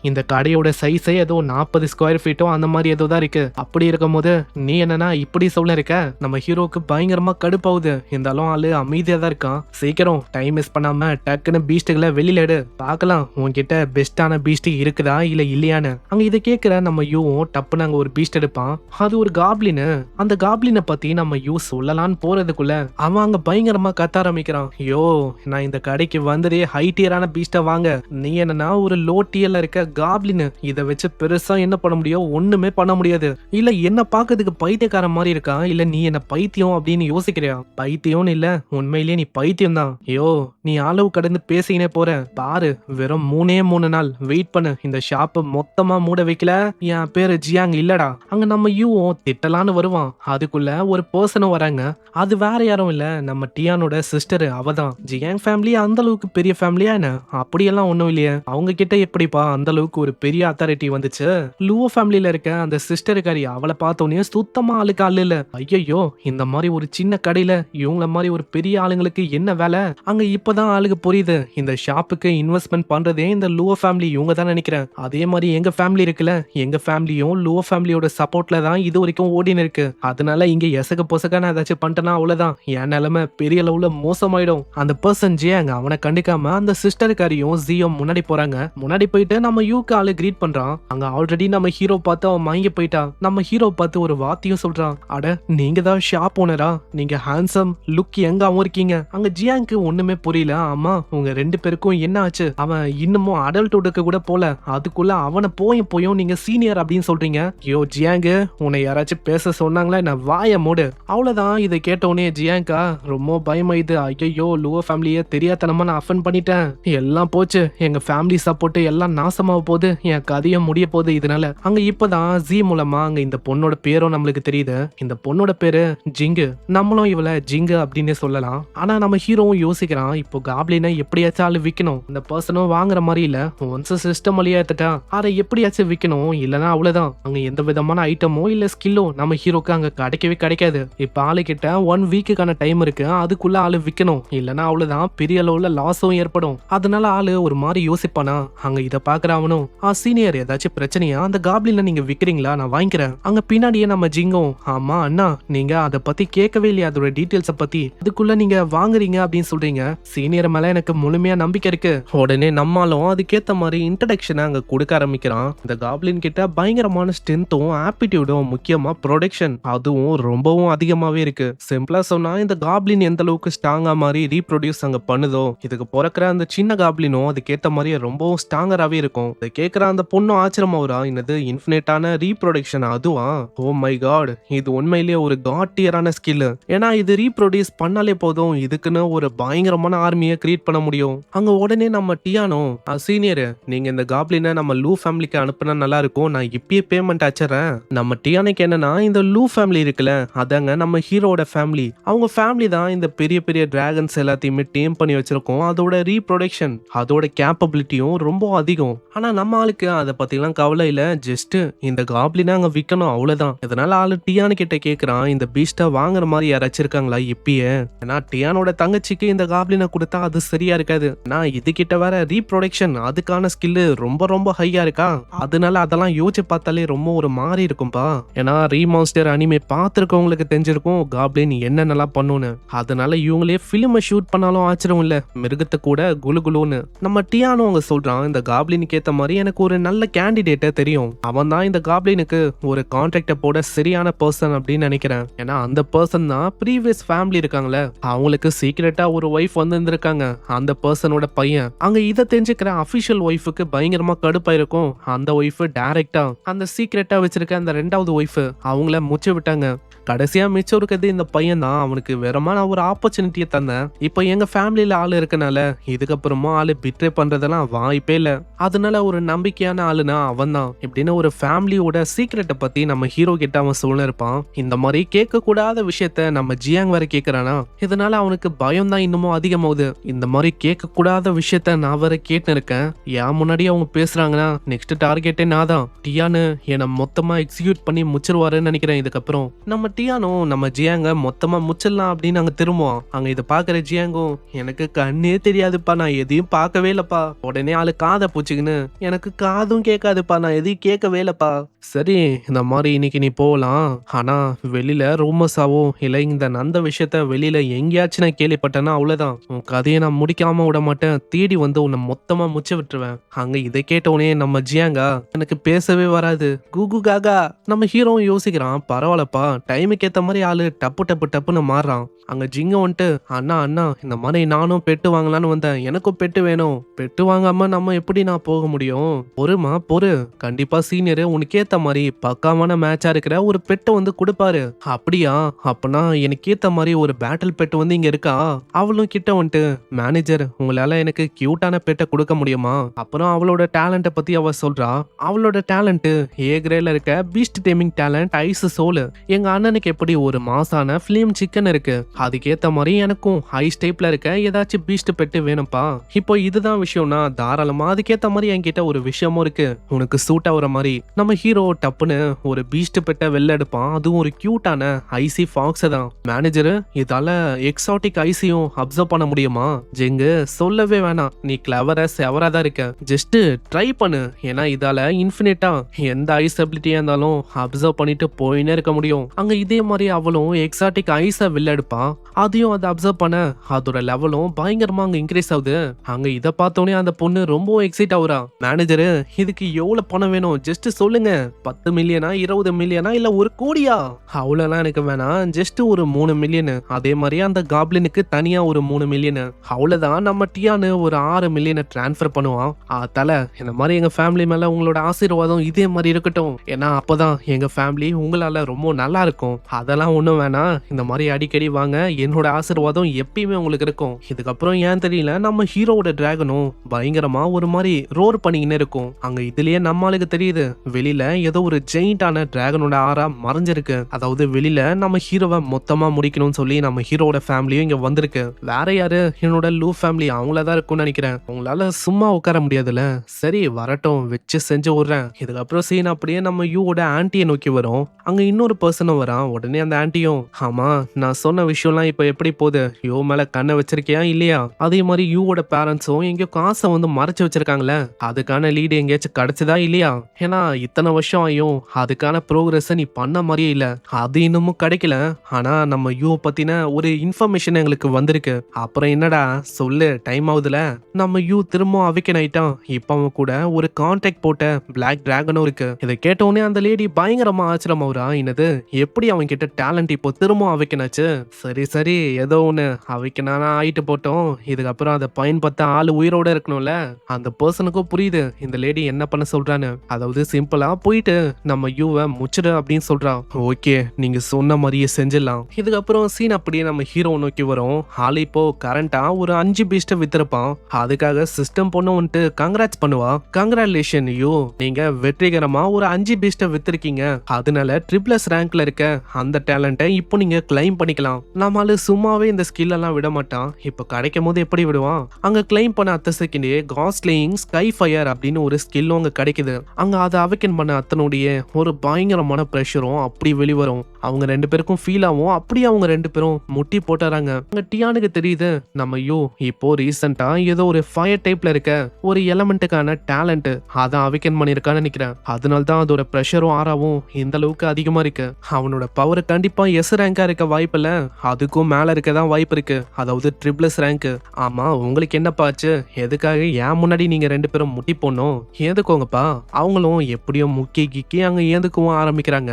இந்த கடையோட சைஸே ஏதோ 40 ஸ்கொயர் ஃபீட்டோ அந்த மாதிரி ஏதோ தான் இருக்கு. அப்படி இருக்கும் போது நீ என்னன்னா இப்படி சொல்ல இருக்க. நம்ம ஹீரோக்கு பயங்கரமா கடுப்பாவுது. இருந்தாலும் ஆளு அமைதியா தான் இருக்கான். சீக்கிரம் டைம் மிஸ் பண்ணாம டக்குன்னு பீஸ்டுகளை வெளியில எடு பார்க்கலாம் உன்கிட்ட பெஸ்டான பீஸ்ட் இருக்குதா இல்ல இல்லையான்னு. அங்க இதை கேட்கிற நம்ம யூவும் டப்புன்னு அங்க ஒரு பீஸ்ட் எடுப்பான். அது ஒரு காப்ளின். அந்த காப்ளினை பத்தி நம்ம யூ சொல்லலான்னு போறதுக்குள்ள அவன் அங்க பயங்கரமா கத்த ஆரம்பிக்கிறான். ஐயோ நான் இந்த கடைக்கு வந்ததே ஹை டியரான பீஸ்ட வாங்க, நீ என்னன்னா ஒரு லோ டியர்ல இருக்க காப்ளின். இதை வச்சு பெருசா என்ன பண்ண முடியும்? ஒண்ணுமே பண்ண முடியாது. இல்ல என்ன பாக்கிறதுக்கு பைத்தியக்கார மாதிரி இருக்கா, இல்ல நீ என்ன பைத்தியம் அப்படின்னு யோசிக்கிறியா? பைத்தியம்னு இல்ல, உண்மையிலேயே நீ பைத்தியம் தான். ஐயோ நீ அளவு கடந்து பேசினே போற பாரு. வெறும் 3 நாள் வெயிட் பண்ணு, இந்த ஷாப்பை மொத்தமா மூட வைக்கல என் பேரு ஜியாங் இல்லடா. அங்க நம்ம யூவும் திட்டலான்னு வருவான். அதுக்குள்ள ஒரு பர்சனும் வராங்க. அது வேற யாரும் இல்ல, நம்ம டியானோட சிஸ்டர். அவதான். ஜியாங் ஃபேமிலி அந்த அளவுக்கு பெரிய ஃபேமிலியா என்ன? அப்படியெல்லாம் ஒண்ணும் இல்லையே. அவங்க கிட்ட எப்படிப்பா அந்த அளவுக்கு ஒரு பெரிய அத்தாரிட்டி வந்துச்சு? லூவோ ஃபேமிலியில இருக்க அந்த சிஸ்டருக்காரி அவளை பார்த்தோன்னே சுத்தமா ஆளுக்கு ஆளு இல்ல. ஐயோ இந்த மாதிரி ஒரு சின்ன கடையில இவங்கள மாதிரி ஒரு பெரிய ஆளுங்களுக்கு என்ன வேலை? அங்க இப்பதான் ஆளுக்கு புரியுது இந்த ஷாப்புக்கு இன்வெஸ்ட்மெண்ட் பண்றதே இந்த லூவோ ஃபேமிலி இவங்க தான் நினைக்கிறேன். அதே மாதிரி எங்க ஃபேமிலி இருக்குல்ல, எங்க ஃபேமிலியும் லூவோ ஃபேமிலியோட சப்போர்ட்ல தான் இது வரைக்கும் ஓடின்னு இருக்கு. அதனால இங்க எசக பொசக்கான ஏதாச்சும் பண்ணிட்டனா அவ்வளவுதான், என் நிலைமை பெரிய அளவுல மோசமாயிடும். அந்த பர்சன் ஜியாங்க அவனை கண்டுக்காம அந்த சிஸ்டருக்காரியும் ஜியும் முன்னாடி போறாங்க. முன்னாடி போயிட்டு நம்ம யூக்கு ஆளு கிரீட் பண்றான். அங்க ஆல்ரெடி நம்ம ஹீரோ பார்த்து அவன் மயங்கி போயிட்டா. நம்ம ஹீரோ பார்த்து ஒரு வார்த்தையும் சொல்றான். அட நீங்க தான் ஷாப் ஓனரா? நீங்க ஹேண்ட்ஸம் லுக் எங்காவும் இருக்கீங்க. அங்க ஜியாங்க்கு ஒண்ணுமே புரியல. ஆமா உங்க 2 பேருக்கும் என்ன ஆச்சு? அவன் இன்னமும் அடல்ட்ஹுட்க்கு கூட போல, அதுக்குள்ள அவனை போயும் நீங்க சீனியர் அப்படின்னு சொல்றீங்க. யோ ஜியாங்கு உன்னை யாராச்சும் பேச சொன்னாங்களா? நான் வாய மூடு. அவ்வளவுதான். இதை கேட்டவுடனே ஜியாங்கா ரொம்ப பயமாயுது. ஐயோ லூவோ ஃபேமிலியை தெரியாதனமா நான் அஃபன் பண்ணிட்டேன், எல்லாம் போச்சு, எங்க ஃபேமிலி சப்போர்ட் எல்லாம் நாசமாக போகுது, என் கதையும் முடிய போகுது இதனால. அங்க இப்பதான் ஜி மூலமா அங்க இந்த பொண்ணோட பேரும் நம்மளுக்கு தெரியுது. இந்த பொண்ணோட பேரு ஜிங்கு. நம்மளும் இவளை ஜிங்கு அப்படின்னு சொல்லலாம். ஆனா நம்ம ஹீரோவும் யோசிக்கிறான், இப்போ காப்ளினை எப்படியாச்சும் ஆளு விற்கணும். இந்த பர்சனும் வாங்குற மாதிரி இல்ல, ஒன்ஸ் சிஸ்டம் வழியா எடுத்துட்டா அதை எப்படியாச்சும் விற்கணும். இல்லனா அவ்வளவுதான், அங்க எந்த விதமான ஐட்டமோ இல்ல ஸ்கில்லோ நம்ம ஹீரோக்கு அங்க கிடைக்கவே கிடைக்காது. இப்ப ஆளு கிட்ட 1 வீக்குக்கான டைம் இருக்கு, அதுக்குள்ள ஆளு விற்கணும். இல்லனா அவ்வளவுதான், பெரிய அளவுல லாஸும் ஏற்படும். அதனால ஆளு ஒரு மாதிரி யோசிப்பானா. அங்க இத பாக்குற அவனும், சீனியர் ஏதாச்சும் பிரச்சனையா? அந்த காப்ளினை நீங்க விக்கிறீங்களா? நான் வாங்கிக்கிறேன். அங்க பின்னாடியே நம்ம ஜிங்கும், ஆமா அண்ணா நீங்க அதை பத்தி கேட்கவே இல்லையா, அதோட டீடைல்ஸ பத்தி, அதுக்குள்ள நீங்க வாங்குறீங்க அப்படின்னு சொல்றீங்க. சீனியர் மேல எனக்கு முழுமையா நம்பிக்கை இருக்கு. உடனே நம்மாலும் அதுக்கேத்த மாதிரி இன்ட்ரடக்ஷனை அங்க கொடுக்க ஆரம்பிக்கிறான். இந்த காப்ளின் கிட்ட பயங்கரமான ஸ்ட்ரென்த்தும் ஆப்டிடியூடும், முக்கியமா ப்ரொடக்ஷன் அதுவும் ரொம்பவும் அதிகமாவே இருக்கு. சிம்பிளா சொன்னா இந்த காப்ளின் எந்த அளவுக்கு ஸ்ட்ராங்கா மாதிரி ரீப்ரொடியூஸ் அங்க பண்ணுதோ, இதுக்கு பிறக்கிற அந்த சின்ன காப்ளினும் அதுக்கேத்த மாதிரி ரொம்பவும் ஸ்ட்ராங்கராகவே இருக்கும். இதை கேட்கிற அந்த பொண்ணும் ஆச்சரியமாவரா, என்னது இன்ஃபினிட்டான ரீப்ரொடக்ஷன் அதுவா? ஓ மை காட், இது உண்மையிலேயே ஒரு காட் டியரான ஸ்கில். ஏன்னா இது ரீப்ரொடியூஸ் பண்ணாலே போதும், இதுக்குன்னு ஒரு பயங்கரமான ஆர்மியை கிரியேட் பண்ண முடியும். அங்க உடனே நம்ம டியானோ, சீனியர் நீங்க இந்த காப்ளினை நம்ம லூ ஃபேமிலிக்கு அனுப்புனா நல்லா இருக்கும், நான் இப்பயே பேமெண்ட் ஆச்சுறேன். நம்ம டியானுக்கு என்னன்னா, இந்த லூ ஃபேமிலி இருக்குல்ல, அதாங்க நம்ம ஹீரோட ஃபேமிலி. அவங்க ஃபேமிலி தான் இந்த பெரிய பெரிய டிராகன்ஸ் எல்லாத்தையுமே டேம் பண்ணி வச்சிருக்கோம். அதோட ரீப்ரொடக்ஷன் அதோட கேப்பபிலிட்டியும் ரொம்ப அதிகம். ஆனா நம்ம ஆளுக்கு அதை பத்திலாம் கவலை இல்ல, ஜஸ்ட் இந்த காப்ளினை அங்க விற்கணும் அவ்வளவுதான். இதனால ஆளு டியானு கிட்ட கேக்குறான், இந்த பீஸ்ட வாங்குற மாதிரி யாராச்சும் இருக்காங்களா இப்பயே? ஏன்னா டியானோட தங்கச்சிக்கு இந்த காப்ளினை கொடுத்தா அது சரியா இருக்காது. நான் இது கிட்ட வேற ரீப்ரொடக்ஷன் அதுக்கான ஸ்கில் ரொம்ப ரொம்ப ஹையா இருக்கா, அதனால அதெல்லாம் யோசிச்சு பார்த்தாலே ரொம்ப ஒரு மாதிரி இருக்கும்பா. ஏன்னா ரீமான்ஸ்டர் அனிமே பார்த்துருக்கவங்களுக்கு தெரிஞ்சிருக்கும் காப்ளின் என்னென்னலாம் பண்ணுன்னு. அதனால இவங்களே பிலிமை ஷூட் பண்ணாலும் ஆச்சரியம் இல்ல, மிருகத்தை கூட குலு குலுன்னு. நம்ம டியானோ அவங்க சொல்றான், இந்த காப்ளினுக்கு ஏத்த மாதிரி எனக்கு ஒரு நல்ல கேண்டிடேட்டை தெரியும், அவன் தான் இந்த காப்ளினுக்கு ஒரு கான்ட்ராக்ட போட சரியான பர்சன் அப்படின்னு நினைக்கிறேன். ஏன்னா அந்த பர்சன் தான் ப்ரீவியஸ் ஃபேமிலி இருக்காங்களே, அவங்களுக்கு சீக்கிரட்டா ஒரு ஒய்ஃப் வந்து இருந்திருக்காங்க, அந்த பர்சனோட பையன். அங்க இதை தெரிஞ்சுக்கிற அபிஷியல் ஒய்ஃபுக்கு பயங்கரமா கடுப்பா இருக்கும். அந்த ஒய்ஃப் டைரக்டா அந்த சீக்கிரட்டா வச்சிருக்க அந்த 2வது ஒய்ஃப் அவங்கள முச்சு விட்டாங்க. கடைசியா மிச்சம் இருக்கிறது இந்த பையன் தான். அவனுக்கு வேறமான ஒரு ஆப்பர்ச்சுனிட்டியை தந்தேன். இப்போ எங்க ஃபேமிலியில ஆளு இருக்கனால இதுக்கப்புறமா ஆளு பிட்ரே பண்றதெல்லாம் வாய்ப்பே இல்ல, அதனால ஒரு நம்பிக்கையான ஆளுனா அவன் தான் இப்படின்னு ஒரு ஃபேமிலியோட சீக்ரெட்டை பத்தி நம்ம ஹீரோ கிட்ட அவன் சொல்ல இருப்பான். இந்த மாதிரி கேட்க கூடாத விஷயத்த நம்ம ஜியாங் வேற கேட்கறானா, இதனால அவனுக்கு பயம் தான் இன்னமும் அதிகமாகுது. இந்த மாதிரி கேட்க கூடாத விஷயத்த நான் வேற கேட்டு இருக்கேன், ஏன் முன்னாடி அவங்க பேசுறாங்கன்னா நெக்ஸ்ட் டார்கெட்டே நான் தான். டியானு என்னை மொத்தமா எக்ஸிக்யூட் பண்ணி முச்சிருவாருன்னு நினைக்கிறேன். இதுக்கப்புறம் நம்ம டியானோ நம்ம ஜியாங் ஜியாங்க மொத்தமா முச்சிடலாம் அப்படின்னு அங்க திரும்புவோம். அங்க இதை பாக்குற ஜியாங்கும், எனக்கு கண்ணே தெரியாதுப்பா, நான் எதையும் பார்க்கவே இல்லப்பா. உடனே ஆளு காதை பூச்சிக்கின்னு, எனக்கு காதும் கேட்காதுப்பா, நான் எதையும் கேட்கவே இல்லப்பா. சரி, இந்த மாதிரி இன்னைக்கு நீ போகலாம். ஆனா வெளியில ரூமர்ஸாவோ இல்ல இந்த நந்த விஷயத்த வெளியில எங்கேயாச்சும் நான் கேள்விப்பட்டேன்னா அவ்வளவுதான், உன் கதையை நான் முடிக்காம விட மாட்டேன், தேடி வந்து உன்னை மொத்தமா முச்ச விட்டுருவேன். அங்க இதை கேட்டவுடனே நம்ம ஜியாங்கா, எனக்கு பேசவே வராது கூகு காகா. நம்ம ஹீரோவும் யோசிக்கிறான், பரவாயில்லப்பா, டைமுக்கு ஏத்த மாதிரி ஆளு டப்பு டப்பு டப்புன்னு மாறுறான். அங்க ஜிங்க வந்துட்டு, அண்ணா அண்ணா, இந்த மாதிரி நானும் பெட்டு வாங்கலான்னு வந்தேன், எனக்கும் பெட்டு வேணும். பெட்டு வாங்காம நம்ம எப்படி நான் போக முடியும்? பொறுமா பொறு, கண்டிப்பா சீனியர் உனக்கு ஏத்த மாதிரி பக்காவான மேட்சா இருக்கிற ஒரு பெட்டை வந்து கொடுப்பாரு. அப்படியா? அப்பனா எனக்கு ஏத்த மாதிரி ஒரு பேட்டில் பெட் வந்து இங்க இருக்கா? அவளும் கிட்ட வந்துட்டு, மேனேஜர் உங்களால எனக்கு கியூட்டான பெட்டை கொடுக்க முடியுமா? அப்புறம் அவளோட டேலண்ட்டை பத்தி அவ சொல்றா. அவளோட டேலண்ட் ஏ கிரேட்ல இருக்க beast taming talent ice soul. எங்க அண்ணனுக்கு எப்படி ஒரு மாசான ஃபிலிம் சிக்கன் இருக்கு, அதுக்கேத்த மாதிரி எனக்கும் ஐஸ் டைப்ல இருக்க ஏதாச்சும் பீஸ்ட் பெட்டு வேணும்ப்பா. இப்போ இதுதான் விஷயம்னா தாராளமா அதுக்கேத்த மாதிரி என்கிட்ட ஒரு விஷயமும் இருக்கு, உனக்கு சூட் ஆகுற மாதிரி. நம்ம ஹீரோ டப்புன்னு ஒரு பீஸ்ட் பெட்டை வெளில எடுப்பான். அதுவும் ஒரு கியூட்டான ஐசி ஃபாக்ஸ் தான். மேனேஜர், இதால எக்ஸாட்டிக் ஐசியும் அப்சர்வ் பண்ண முடியுமா? ஜெங்கு, சொல்லவே வேணாம், நீ கிளவரா செவரா தான் இருக்க, ஜஸ்ட் ட்ரை பண்ணு. ஏன்னா இதால இன்ஃபினிட்டா எந்த ஐஸ் அபிலிட்டியா இருந்தாலும் அப்சர்வ் பண்ணிட்டு போயினே இருக்க முடியும். அங்க இதே மாதிரி அவளும் எக்ஸாட்டிக் ஐஸை வெளில எடுப்பா. அதையும் அதை அப்சர்வ் பண்ண அதோட லெவலும் பயங்கரமா அங்க இன்க்ரீஸ் ஆகுது. அங்க இதை பார்த்தோன்னே அந்த பொண்ணு ரொம்ப எக்ஸைட் ஆகுறா. மேனேஜரு, இதுக்கு எவ்வளவு பணம் வேணும் ஜஸ்ட் சொல்லுங்க, 10 மில்லியனா 20 மில்லியனா இல்ல 1 கோடியா? அவ்வளவுலாம் எனக்கு வேணாம், ஜஸ்ட் ஒரு 3 மில்லியன். அதே மாதிரி அந்த காப்ளினுக்கு தனியா ஒரு 3 மில்லியன். அவ்வளவுதான், நம்ம டியானு ஒரு 6 மில்லியனை டிரான்ஸ்ஃபர் பண்ணுவான். தல, இந்த மாதிரி எங்க ஃபேமிலி மேல உங்களோட ஆசீர்வாதம் இதே மாதிரி இருக்கட்டும். ஏன்னா அப்பதான் எங்க ஃபேமிலி உங்களால ரொம்ப நல்லா இருக்கும். அதெல்லாம் ஒண்ணும் வேணாம், இந்த மாதிரி அடிக்கடி வாங்க, என்னோட ஆசீர்வாதம் எப்பயுமே உங்களுக்கு இருக்கும். இதுக்கப்புறம் ஏன் தெரியல, நம்ம ஹீரோவோட டிராகனும் பயங்கரமா ஒரு மாதிரி ரோர் பண்ணிக்கினே இருக்கும். அங்க இதுலயே நம்மளுக்கு தெரியுது, வெளியில ஏதோ ஒரு ஜெயிண்டான டிராகனோட ஆறா மறைஞ்சிருக்கு. அதாவது வெளியில நம்ம ஹீரோவை மொத்தமா முடிக்கணும்னு சொல்லி நம்ம ஹீரோவோட ஃபேமிலியும் இங்க வந்திருக்கு. வேற யாரு? என்னோட லூ ஃபேமிலி, அவங்களதான் இருக்கும்னு நினைக்கிறேன். உங்களால சும்மா உட்கார முடியாதுல்ல, சரி வரட்டும், வச்சு செஞ்சு விடுறேன். இதுக்கப்புறம் சீன் அப்படியே நம்ம யூவோட ஆன்ட்டியை நோக்கி வரும். அங்க இன்னொரு பர்சனும் வரான். உடனே அந்த ஆன்ட்டியும், ஆமா நான் சொன்ன விஷயம்லாம் இப்ப எப்படி போகுது, யூ மேல கண்ணை வச்சிருக்கியா இல்லையா? அதே மாதிரி யூவோட பேரண்ட்ஸும் எங்கேயோ காசை வந்து மறைச்சு வச்சிருக்காங்களே, அதுக்கான லீடு எங்கேயாச்சும் கிடைச்சதா இல்லையா? ஏன்னா இத்தனை வருஷம் ஆயும் அதுக்கான ப்ரோக்ரஸ் நீ பண்ண மாதிரியே இல்ல, அது இன்னமும் கிடைக்கல. ஆனா நம்ம யூ பத்தின ஒரு இன்ஃபர்மேஷன் எங்களுக்கு வந்திருக்கு. அப்புறம் என்னடா சொல்லு, டைம் ஆகுதுல. நம்ம யூ திரும்ப அவிக்கன் ஆயிட்டான். இப்ப அவன் கூட ஒரு கான்டாக்ட் போட்ட பிளாக் டிராகனும் இருக்கு. இதை கேட்டோடனே அந்த லேடி பயங்கரமா ஆச்சரியம் ஆகுறா. என்னது, எப்படி அவன் கிட்ட டேலண்ட் இப்போ திரும்ப அவிக்கனாச்சு? சரி சரி, ஏதோ ஒண்ணு அவிக்கனானா ஆயிட்டு போட்டோம், இதுக்கப்புறம் அதை பயன்படுத்த ஆளு உயிரோட இருக்கணும்ல. அந்த பர்சனுக்கும் புரியுது இந்த லேடி என்ன பண்ண சொல்றான்னு. அதாவது சிம்பிளா போயிட்டு நம்ம யூவை முச்சிடு அப்படின்னு சொல்றான். ஓகே, நீங்க சொன்ன மாதிரியே செஞ்சிடலாம். இதுக்கப்புறம் சீன் அப்படியே நம்ம ஹீரோ நோக்கி வரும். ஆளு இப்போ கரண்டா ஒரு 5 பீஸ்ட வித்திருப்பான். அதுக்காக சிஸ்டம் பொண்ணு வந்துட்டு கங்க்ராட்ஸ் பண்ணுவா. கங்க்ராச்சுலேஷன் யூ, நீங்க வெற்றிகரமா ஒரு 5 பீஸ்ட வித்திருக்கீங்க. அதனால ட்ரிபிள்எஸ் ரேங்க்ல இருக்க அந்த டேலண்ட்டை இப்போ நீங்க கிளைம் பண்ணிக்கலாம். நம்மளால சும்மாவே இந்த ஸ்கில் எல்லாம் விட மாட்டான். இப்போ கிடைக்கும் போது எப்படி விடுவான்? அங்க கிளைம் பண்ண அத்த செகண்டே காஸ்லிங் ஸ்கை ஃபயர் அப்படின்னு ஒரு ஸ்கில்லும் அங்க கிடைக்குது. அங்க அதை அவைக்கன் பண்ண அத்தனுடைய ஒரு பயங்கரமான ப்ரெஷரும் அப்படி வெளிவரும். அவங்க 2 பேருக்கும் ஃபீல் ஆகும். அப்படி அவங்க 2 பேரும் முட்டி போட்டுறாங்க. அங்க டியானுக்கு தெரியுது நம்ம யூ இப்போ ரீசெண்டா ஏதோ ஒரு ஃபயர் டைப்ல இருக்க ஒரு எலமெண்ட்டுக்கான டேலண்ட் அதை அவைக்கன் பண்ணிருக்கான்னு நினைக்கிறேன். அதனால தான் அதோட ப்ரெஷரும் ஆறாவும் இந்த அளவுக்கு அதிகமா இருக்கு. அவனோட பவர் கண்டிப்பா எஸ் ரேங்கா இருக்க வாய்ப்பு இல்ல, அதுக்கும் மேல இருக்கதான் வாய்ப்பு இருக்கு. அதாவது ட்ரிபிள்எஸ் ரேங்க். ஆமா, உங்களுக்கு என்னப்பா ஆச்சு? எதுக்காக ஏன் முன்னாடி நீங்க 2 பேரும் முட்டி போடணும்? ஏந்துக்கோங்கப்பா. அவங்களும் எப்படியோ முக்கி கிக்கி அங்க ஏந்துக்கவும் ஆரம்பிக்கிறாங்க.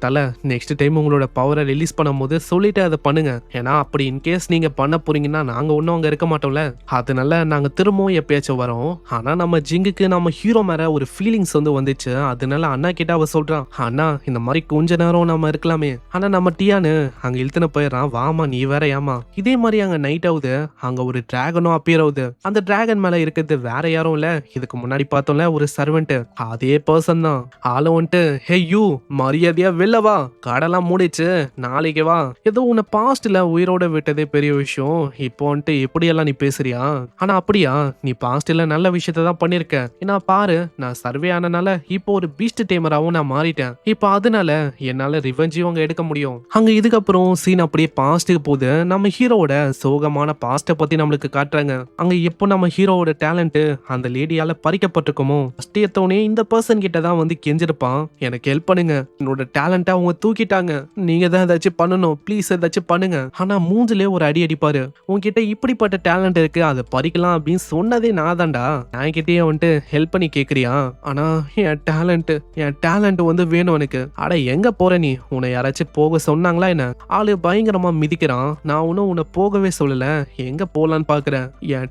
தல, நெக்ஸ்ட் டைம் உங்களோட பவரை ரிலீஸ் பண்ணும்போது சொல்லிட்டு அதை பண்ணுங்க. ஏன்னா அப்படி இன்கேஸ் நீங்க பண்ண போறீங்கன்னா நாங்க ஒன்னும் அங்க இருக்க மாட்டோம்ல. அதனால நாங்க திரும்பவும் எப்பயாச்சும் வரோம். ஆனா நம்ம ஜிங்குக்கு நம்ம ஹீரோ மேல ஒரு ஃபீலிங்ஸ் வந்து வந்துச்சு. அதனால அண்ணா கிட்ட அவ சொல்றான், அண்ணா இந்த மாதிரி கொஞ்ச நேரம் நம்ம இருக்கலாமே. ஆனா நம்ம டியானு அங்க இழுத்துன போயிடறான். வாமா நீ வேற ஏமா. இதே மாதிரி அங்க நைட் ஆகுது. அங்க ஒரு டிராகனும் அப்பியர் ஆகுது. அந்த டிராகன் மேல இருக்கிறது வேற யாரும் இல்ல, இதுக்கு முன்னாடி பார்த்தோம்ல ஒரு சர்வெண்ட், அதே பர்சன் தான். ஆளு வந்துட்டு, ஹே யூ, மரியாதையா வெளில வா, காடெல்லாம் இதெல்லாம் முடிச்சு நாளைக்கு வா. ஏதோ உன்னை பாஸ்ட்ல உயிரோட விட்டதே பெரிய விஷயம். இப்போ வந்துட்டு எப்படியெல்லாம் நீ பேசுறியா? ஆனா அப்படியா? நீ பாஸ்ட்ல நல்ல விஷயத்த தான் பண்ணிருக்க. ஏன்னா பாரு, நான் சர்வே ஆனனால இப்போ ஒரு பீஸ்ட் டேமராவும் நான் மாறிட்டேன். இப்போ அதனால என்னால ரிவெஞ்சையும் அங்க எடுக்க முடியும். அங்க இதுக்கப்புறம் சீன் அப்படியே பாஸ்ட்டுக்கு போகுது. நம்ம ஹீரோவோட சோகமான பாஸ்ட பத்தி நம்மளுக்கு காட்டுறாங்க. அங்க எப்போ நம்ம ஹீரோவோட டேலண்ட் அந்த லேடியால பறிக்கப்பட்டிருக்குமோ, ஃபர்ஸ்ட் எடுத்தோனே இந்த பர்சன் கிட்ட தான் வந்து கெஞ்சிருப்பான், எனக்கு ஹெல்ப் பண்ணுங்க, என்னோட டேலண்ட்டை அவங்க தூக்கிட்டாங்க, நீங்க தான் ஏதாச்சும் பண்ணணும், ப்ளீஸ் ஏதாச்சும் பண்ணுங்க. ஆனா மூஞ்சிலே ஒரு அடி அடிப்பாரு. உன்கிட்ட இப்படிப்பட்ட டேலண்ட் இருக்கு, அதை பறிக்கலாம் அப்படின்னு சொன்னதே நான் தான்டா. நான் கிட்டயே வந்துட்டு ஹெல்ப் பண்ணி கேக்குறியா? ஆனா என் டேலண்ட் வந்து வேணும் எனக்கு. அட எங்க போற நீ? உன்னை யாராச்சும் போக சொன்னாங்களா என்ன? ஆளு பயங்கரமா மிதிக்கிறான். நான் ஒன்னும் உன்னை போகவே சொல்லல, எங்க போலான்னு பாக்குறேன். என்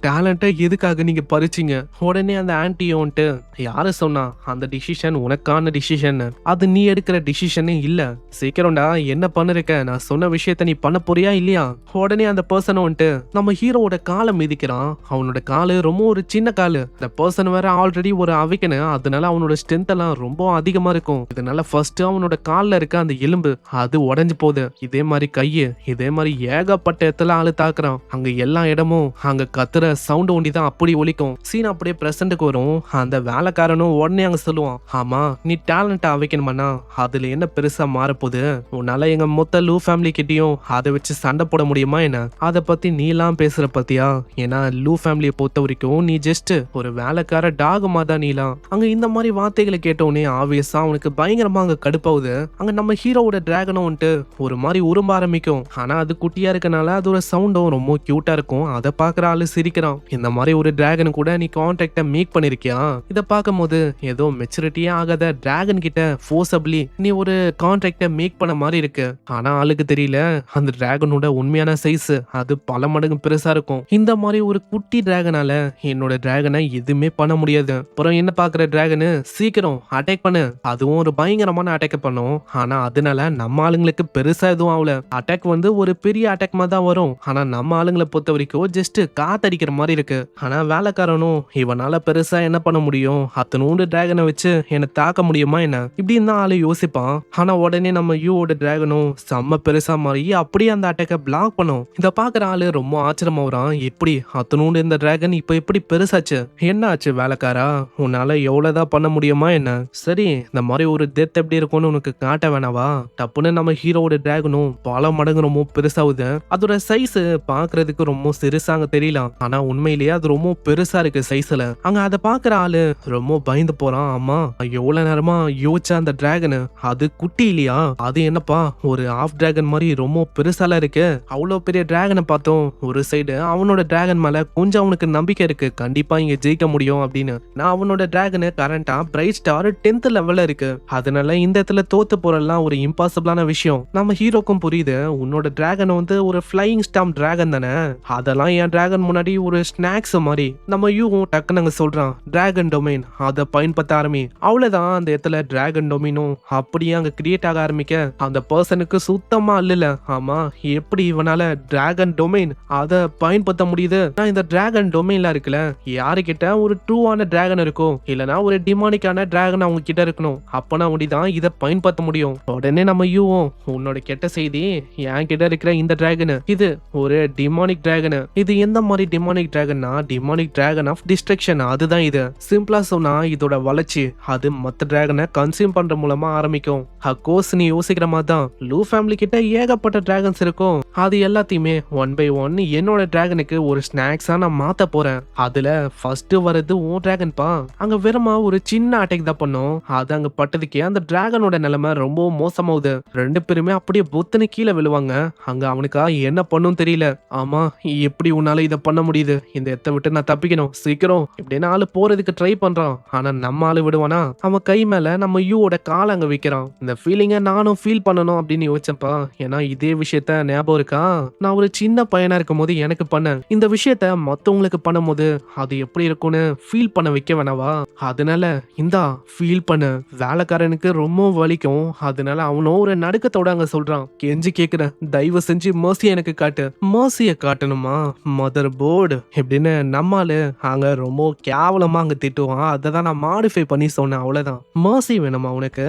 டேலண்ட்டை எதுக்காக நீங்க பறிச்சீங்க? உடனே அந்த ஆன்டியும் வந்துட்டு, யாரு சொன்னா அந்த டிசிஷன் உனக்கான டிசிஷன்? அது நீ எடுக்கிற டிசிஷனே இல்ல. சீக்கிரம்டா, என்ன பண்ணிருக்க? நான் சொன்ன விஷயத்த நீ பண்ண போறியா இல்லையா? உடனே அந்த பர்சன் வந்துட்டு நம்ம ஹீரோவோட காலை மிதிக்கிறான். அவனோட காலு ரொம்ப ஒரு சின்ன காலு. அந்த பர்சன் வேற ஆல்ரெடி ஒரு அவிக்கனு, அதனால அவனோட ஸ்ட்ரென்த் எல்லாம் ரொம்ப அதிகமா இருக்கும். இதனால ஃபர்ஸ்ட் அவனோட கால்ல இருக்க அந்த எலும்பு அது உடைஞ்சு போகுது. இதே மாதிரி கையு, இதே மாதிரி ஏகப்பட்ட இடத்துல ஆளு தாக்குறான். அங்க எல்லா இடமும் அங்க கத்துற சவுண்ட் ஒண்டி தான் அப்படி ஒலிக்கும். சீன் அப்படியே பிரசன்ட்டுக்கு வரும். அந்த வேலைக்காரனும் உடனே அங்க சொல்லுவான், ஆமா நீ டேலண்ட் அவைக்கணுமாண்ணா, அதுல என்ன பெருசா மாறப்போகுது? உன்னால எங்க மொத்த லூ ஃபேமிலி கிட்டயும் அதை வச்சு சண்டை போட முடியுமா என்ன? அதை பத்தி நீ எல்லாம் பேசுற பத்தியா? ஏன்னா லூ ஃபேமிலியை பொறுத்த வரைக்கும் நீ ஜஸ்ட் ஒரு வேலைக்கார டாகுமா தான் நீலாம். அங்க இந்த மாதிரி வார்த்தைகளை கேட்டோடனே ஆப்வியஸா அவனுக்கு பயங்கரமா அங்க கடுப்பாவுது. அங்க நம்ம ஹீரோவோட டிராகனும் வந்துட்டு ஒரு மாதிரி உரும்ப ஆரம்பிக்கும். ஆனா அது குட்டியா இருக்கனால அதோட சவுண்டும் ரொம்ப கியூட்டா இருக்கும். அதை பாக்குற ஆளு சிரிக்கிறான். இந்த மாதிரி ஒரு டிராகன் கூட நீ கான்டாக்ட மேக் பண்ணிருக்கியா? இதை பார்க்கும் போது ஏதோ மெச்சூரிட்டியே ஆகாத டிராகன் கிட்ட ஃபோர்ஸபிளி நீ ஒரு கான்ட்ராக்ட மேக் பண்ண மாதிரி இருக்கு. ஆனா ஆளுக்கு தெரியல அந்த டிராகனோட உண்மையான சைஸ் அது பல மடங்கு பெருசா இருக்கும். இந்த மாதிரி ஒரு குட்டி டிராகனால என்னோட டிராகனை எதுவுமே பண்ண முடியாது. அப்புறம் என்ன பாக்குற டிராகனு, சீக்கிரம் அட்டாக் பண்ணு. அதுவும் ஒரு பயங்கரமான அட்டாக் பண்ணும். ஆனா அதனால நம்ம ஆளுங்களுக்கு பெருசா எதுவும் ஆகல. அட்டாக் வந்து ஒரு பெரிய அட்டாக் மாதிரி தான் வரும். ஆனா நம்ம ஆளுங்களை பொறுத்த வரைக்கும் ஜஸ்ட் காத்தடிக்கிற மாதிரி இருக்கு. ஆனா வேலைக்காரனும் இவனால பெருசா என்ன பண்ண முடியும்? அத்தனோண்டு டிராகனை வச்சு என்ன தாக்க முடியுமா என்ன? இப்படின்னு தான் ஆளு யோசிப்பான். ஆனா உடனே நம்ம யூவோட டிராகனும் செம்ம பெருசா மாறி அப்படியே அந்த அட்டாக்கை பிளாக் பண்ணும். இத பாக்குற ஆளு ரொம்ப ஆச்சரியமா வரான். எப்படி அத்தனோண்டு இந்த டிராகன் இப்ப எப்படி பெருசாச்சு? என்ன ஆச்சு வேலைக்காரா? உன்னால எவ்வளவுதான் பண்ண முடியுமா என்ன? சரி, இந்த மாதிரி ஒரு டெத் எப்படி இருக்கும்னு உனக்கு காட்ட வேணாவா? டப்புன்னு நம்ம ஹீரோவோட டிராகனும் பல மடங்கு ரொம்ப பெருசாகுது. அதோட சைஸ் பாக்குறதுக்கு ரொம்ப சிறுசாங்க தெரியலாம். ஆனா உண்மையிலேயே அது ரொம்ப பெருசா இருக்கு சைஸ்ல. அங்க அதை பாக்குற ஆளு ரொம்ப பயந்து போறான். ஆமா, எவ்வளவு நேரமா யோசிச்ச அந்த டிராகனு அது குட்டி இல்லையா? அது என்னப்பா ஒரு ஆஃப் டிராகன் மாதிரி ரொம்ப பெருசால இருக்கு. அவ்வளவு பெரிய டிராகனை பார்த்தோம். ஒரு சைடு அவனோட டிராகன் மேல கொஞ்சம் அவனுக்கு நம்பிக்கை இருக்கு, கண்டிப்பா இங்க ஜெயிக்க முடியும் அப்படின்னு. நான் அவனோட டிராகனு கரண்டா பிரைட் ஸ்டார் 10th லெவல்ல இருக்கு. அதனால இந்த இடத்துல தோத்து போறலாம் ஒரு இம்பாசிபிளான விஷயம். நம்ம ஹீரோக்கும் புரியுது, உன்னோட டிராகன் வந்து ஒரு ஃபிளையிங் ஸ்டாம் டிராகன் தானே, அதெல்லாம் என் டிராகன் முன்னாடி ஒரு ஸ்நாக்ஸ் மாதிரி. நம்ம யூவும் டக்குன்னு அங்க சொல்றான், டிராகன் டொமைன் அதை பயன்படுத்த ஆரம்பி. அவ்வளவுதான், அந்த இடத்துல டிராகன் டொமைனும் அப்படியே அங்க கிரியேட் ஆக ஆரம்பிக்க அந்த பர்சனுக்கு சுத்தமா இல்ல. ஆமா, எப்படி இவனால டிராகன் டொமைன் அதை பயன்படுத்த முடியுது? நான் இந்த டிராகன் டொமைன்ல இருக்குல்ல, யாருக்கிட்ட ஒரு ட்ரூவான டிராகன் இருக்கும், இல்லனா ஒரு டிமானிக்கான டிராகன் அவங்க கிட்ட இருக்கணும், அப்பனா முடிதான் இதை பயன்படுத்த முடியும். உடனே நம்ம யூவும், உன்னோட கெட்ட செய்தி, என் கிட்ட இருக்கிற இந்த டிராகன் இது ஒரு டிமானிக் டிராகன். இது எந்த மாதிரி டிமானிக் டிராகன்னா, டிமானிக் டிராகன் ஆஃப் டிஸ்ட்ரக்ஷன். அதுதான் இது. சிம்பிளா சொன்னா இதோட வளர்ச்சி அது மத்த டிராகனை கன்சியூம் பண்ற மூலமா ஆரம்பிக்கும். அக்கோர்ஸ் நீ யோசிக்கிற மாதிரி தான் லூ ஃபேமிலி கிட்ட ஏகப்பட்ட டிராகன்ஸ் இருக்கும். அது எல்லாத்தையுமே ஒன் பை ஒன் என்னோட டிராகனுக்கு ஒரு ஸ்நாக்ஸா நான் மாத்த போறேன். அதுல ஃபர்ஸ்ட் வரது உன் டிராகன் பா. அங்க வெறுமா ஒரு சின்ன அட்டாக் தான் பண்ணும். அது அங்க பட்டதுக்கே அந்த டிராகனோட நிலைமை ரொம்ப மோசமாகுது. ரெண்டு பேருமே அப்படியே பொத்துன்னு கீழே விழுவாங்க. அங்க அவனுக்கா என்ன பண்ணும் தெரியல. ஆமா, எப்படி உன்னால இதை பண்ண முடியுது? இந்த இடத்த விட்டு நான் தப்பிக்கணும், சீக்கிரம் இப்படின்னு ஆளு போறதுக்கு ட்ரை பண்றான். ஆனா நம்ம ஆளு விடுவானா? அவன் கை மேல நம்ம யூவோட காலை அங்க வைக்கிறான். இந்த ஃபீலிங்கை நானும் ஃபீல் பண்ணணும் அப்படின்னு யோசிச்சப்பா. ஏன்னா இதே விஷயத்த ஞாபகம் இருக்கா, நான் ஒரு சின்ன பையனா இருக்கும் போது எனக்கு பண்ண இந்த விஷயத்த மத்தவங்களுக்கு பண்ணும் போது அது எப்படி இருக்கும்னு ஃபீல் பண்ண வைக்க வேணாவா? அதனால இந்தா ஃபீல் பண்ண. வேலைக்காரனுக்கு ரொம்ப வலிக்கும். அதனால அவனும் ஒரு நடுக்கத்தோட அங்க சொல்றான், கெஞ்சி கேக்குறேன், தயவு செஞ்சு மர்சியை எனக்கு காட்டு. மர்சியை காட்டணுமா? மதர் போர்டு எப்படின்னு நம்மாலு அங்க ரொம்ப கேவலமா அங்க திட்டுவான். அதை தான் நான் மாடிஃபை பண்ணி சொன்னேன். அவ்வளவுதான். மர்சி வேணுமா உனக்கு?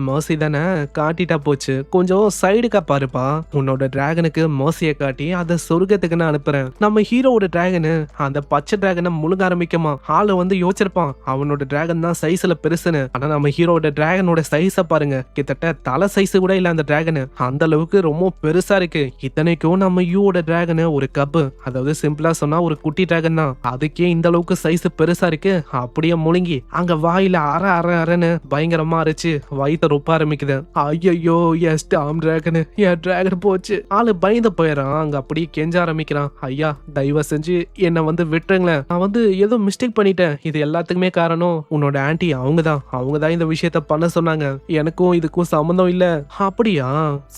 மர்சி தானே தானே காட்டிட்டா போச்சு, கொஞ்சம் சைடுக்கா பாருப்பா, உன்னோட டிராகனுக்கு மோசிய காட்டி அதை சொர்க்கத்துக்கு நான் அனுப்புறேன். நம்ம ஹீரோவோட டிராகனு அந்த பச்சை டிராகனை முழுக ஆரம்பிக்குமா. ஆளு வந்து யோசிச்சிருப்பான் அவனோட டிராகன் தான் சைஸ்ல பெருசுன்னு. ஆனா நம்ம ஹீரோவோட டிராகனோட சைஸ பாருங்க, கிட்டத்தட்ட தலை சைஸ் கூட இல்ல அந்த டிராகனு, அந்த அளவுக்கு ரொம்ப பெருசா இருக்கு. இத்தனைக்கும் நம்ம யூவோட டிராகனு ஒரு கப்பு, அதாவது சிம்பிளா சொன்னா ஒரு குட்டி டிராகன் தான், அதுக்கே இந்த அளவுக்கு சைஸ் பெருசா இருக்கு. அப்படியே முழுங்கி அங்க வாயில அற அற அரன்னு பயங்கரமா அரைச்சு வயித்த ரொப்ப ஆரம்பிக்குது. ஐயோ எஸ் டாம் டிராகனு, என் டிராகன் போச்சு. ஆளு பயந்து போயிடறான். அங்க அப்படியே கெஞ்ச ஆரம்பிக்கிறான், ஐயா தயவு செஞ்சு என்ன வந்து விட்டுருங்களேன், நான் வந்து ஏதோ மிஸ்டேக் பண்ணிட்டேன், இது எல்லாத்துக்குமே காரணம் உன்னோட ஆன்ட்டி, அவங்கதான் இந்த விஷயத்த பண்ண சொன்னாங்க, எனக்கும் இதுக்கும் சம்மந்தம் இல்ல. அப்படியா,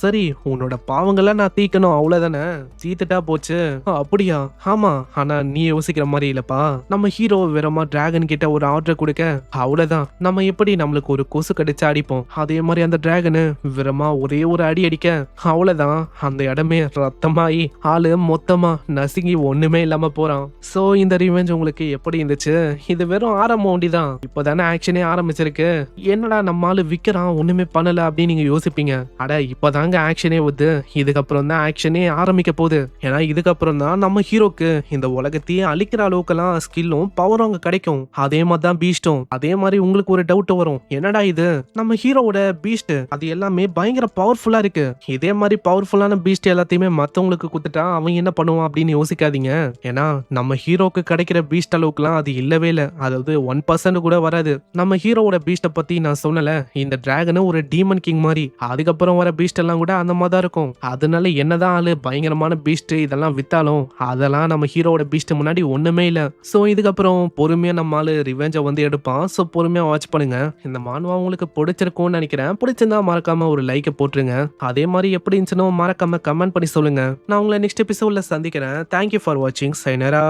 சரி உன்னோட பாவங்கள்லாம் நான் தீக்கணும் அவ்வளவுதானே, தீத்துட்டா போச்சு. அப்படியா, ஆமா, ஆனா நீ யோசிக்கிற மாதிரி இல்லப்பா. நம்ம ஹீரோ வெறுமா டிராகன் கிட்ட ஒரு ஆர்டர் கொடுக்க அவ்வளவுதான். நம்ம எப்படி நம்மளுக்கு ஒரு கொசு கடிச்சு அடிப்போம், அதே மாதிரி அந்த டிராகனு வெறுமா ஒரே ஒரு அடி அடிக்க அவ்வளவுதான், அந்த இடமே ரத்தமாயி ஆளு மொத்தமா நசுங்கி ஒண்ணுமே இல்லாம போறான். சோ இந்த ரிவெஞ்ச் உங்களுக்கு எப்படி இருந்துச்சு? இது வெறும் ஆரம்பம் ஒண்டிதான், இப்பதானே ஆக்ஷனே ஆரம்பிச்சிருக்கு. என்னடா நம்ம ஆளு விக்கிறான் ஒண்ணுமே பண்ணல அப்படின்னு நீங்க யோசிப்பீங்க. அட இப்பதாங்க ஆக்ஷனே வருது, இதுக்கப்புறம் தான் ஆக்ஷனே ஆரம்பிக்க போகுது. ஏன்னா இதுக்கப்புறம் தான் நம்ம ஹீரோக்கு இந்த உலகத்தையே அழிக்கிற அளவுக்குலாம் ஸ்கில்லும் பவரும் அங்க கிடைக்கும். அதே மாதிரி தான் பீஸ்டும். அதே மாதிரி உங்களுக்கு ஒரு டவுட் வரும், என்னடா இது நம்ம ஹீரோவோட பீஸ்ட் அது எல்லாமே பயங்கர பவர்ஃபுல்லா இருக்கு, இதே மாதிரி பவர்ஃபுல்லான பீஸ்ட் எல்லாத்தையுமே மத்தவங்களுக்கு கொடுத்துட்டா அவன் என்ன பண்ணுவான் அப்படின்னு யோசிக்காதீங்க. ஏன்னா நம்ம ஹீரோக்கு கிடைக்கிற பீஸ்ட் அளவுக்குலாம் அது இல்லவே இல்லை, அதாவது 1% கூட வராது. நம்ம ஹீரோவோட பீஸ்ட பத்தி நான் சொன்னல, இந்த டிராகனு ஒரு டீமன் கிங் மாதிரி, அதுக்கப்புறம் வர பீஸ்ட் எல்லாம் கூட அந்த மாதிரி தான் இருக்கும். அதனால என்னதான் ஆளு பயங்கரமான பீஸ்ட் இதெல்லாம் வித்தாலும் அதெல்லாம் நம்ம ஹீரோவோட பீஸ்ட் முன்னாடி ஒண்ணுமே இல்ல. சோ இதுக்கப்புறம் பொறுமையா நம்ம ஆளு ரிவெஞ்ச வந்து எடுப்பான். சோ பொறுமையா வாட்ச் பண்ணுங்க. இந்த மான்வா உங்களுக்கு பிடிச்சிருக்கும்னு நினைக்கிறேன். பிடிச்சிருந்தா மறக்காம ஒரு லைக் போட்டுருங்க. அதே மாதிரி எப்படி இருந்துச்சுன்னு மறக்காம கமெண்ட் பண்ணி சொல்லுங்க. நான் உங்களை நெக்ஸ்ட் எபிசோட்ல சந்திக்கிறேன். தேங்க்யூ ஃபார் வாட்சிங். சைனரா.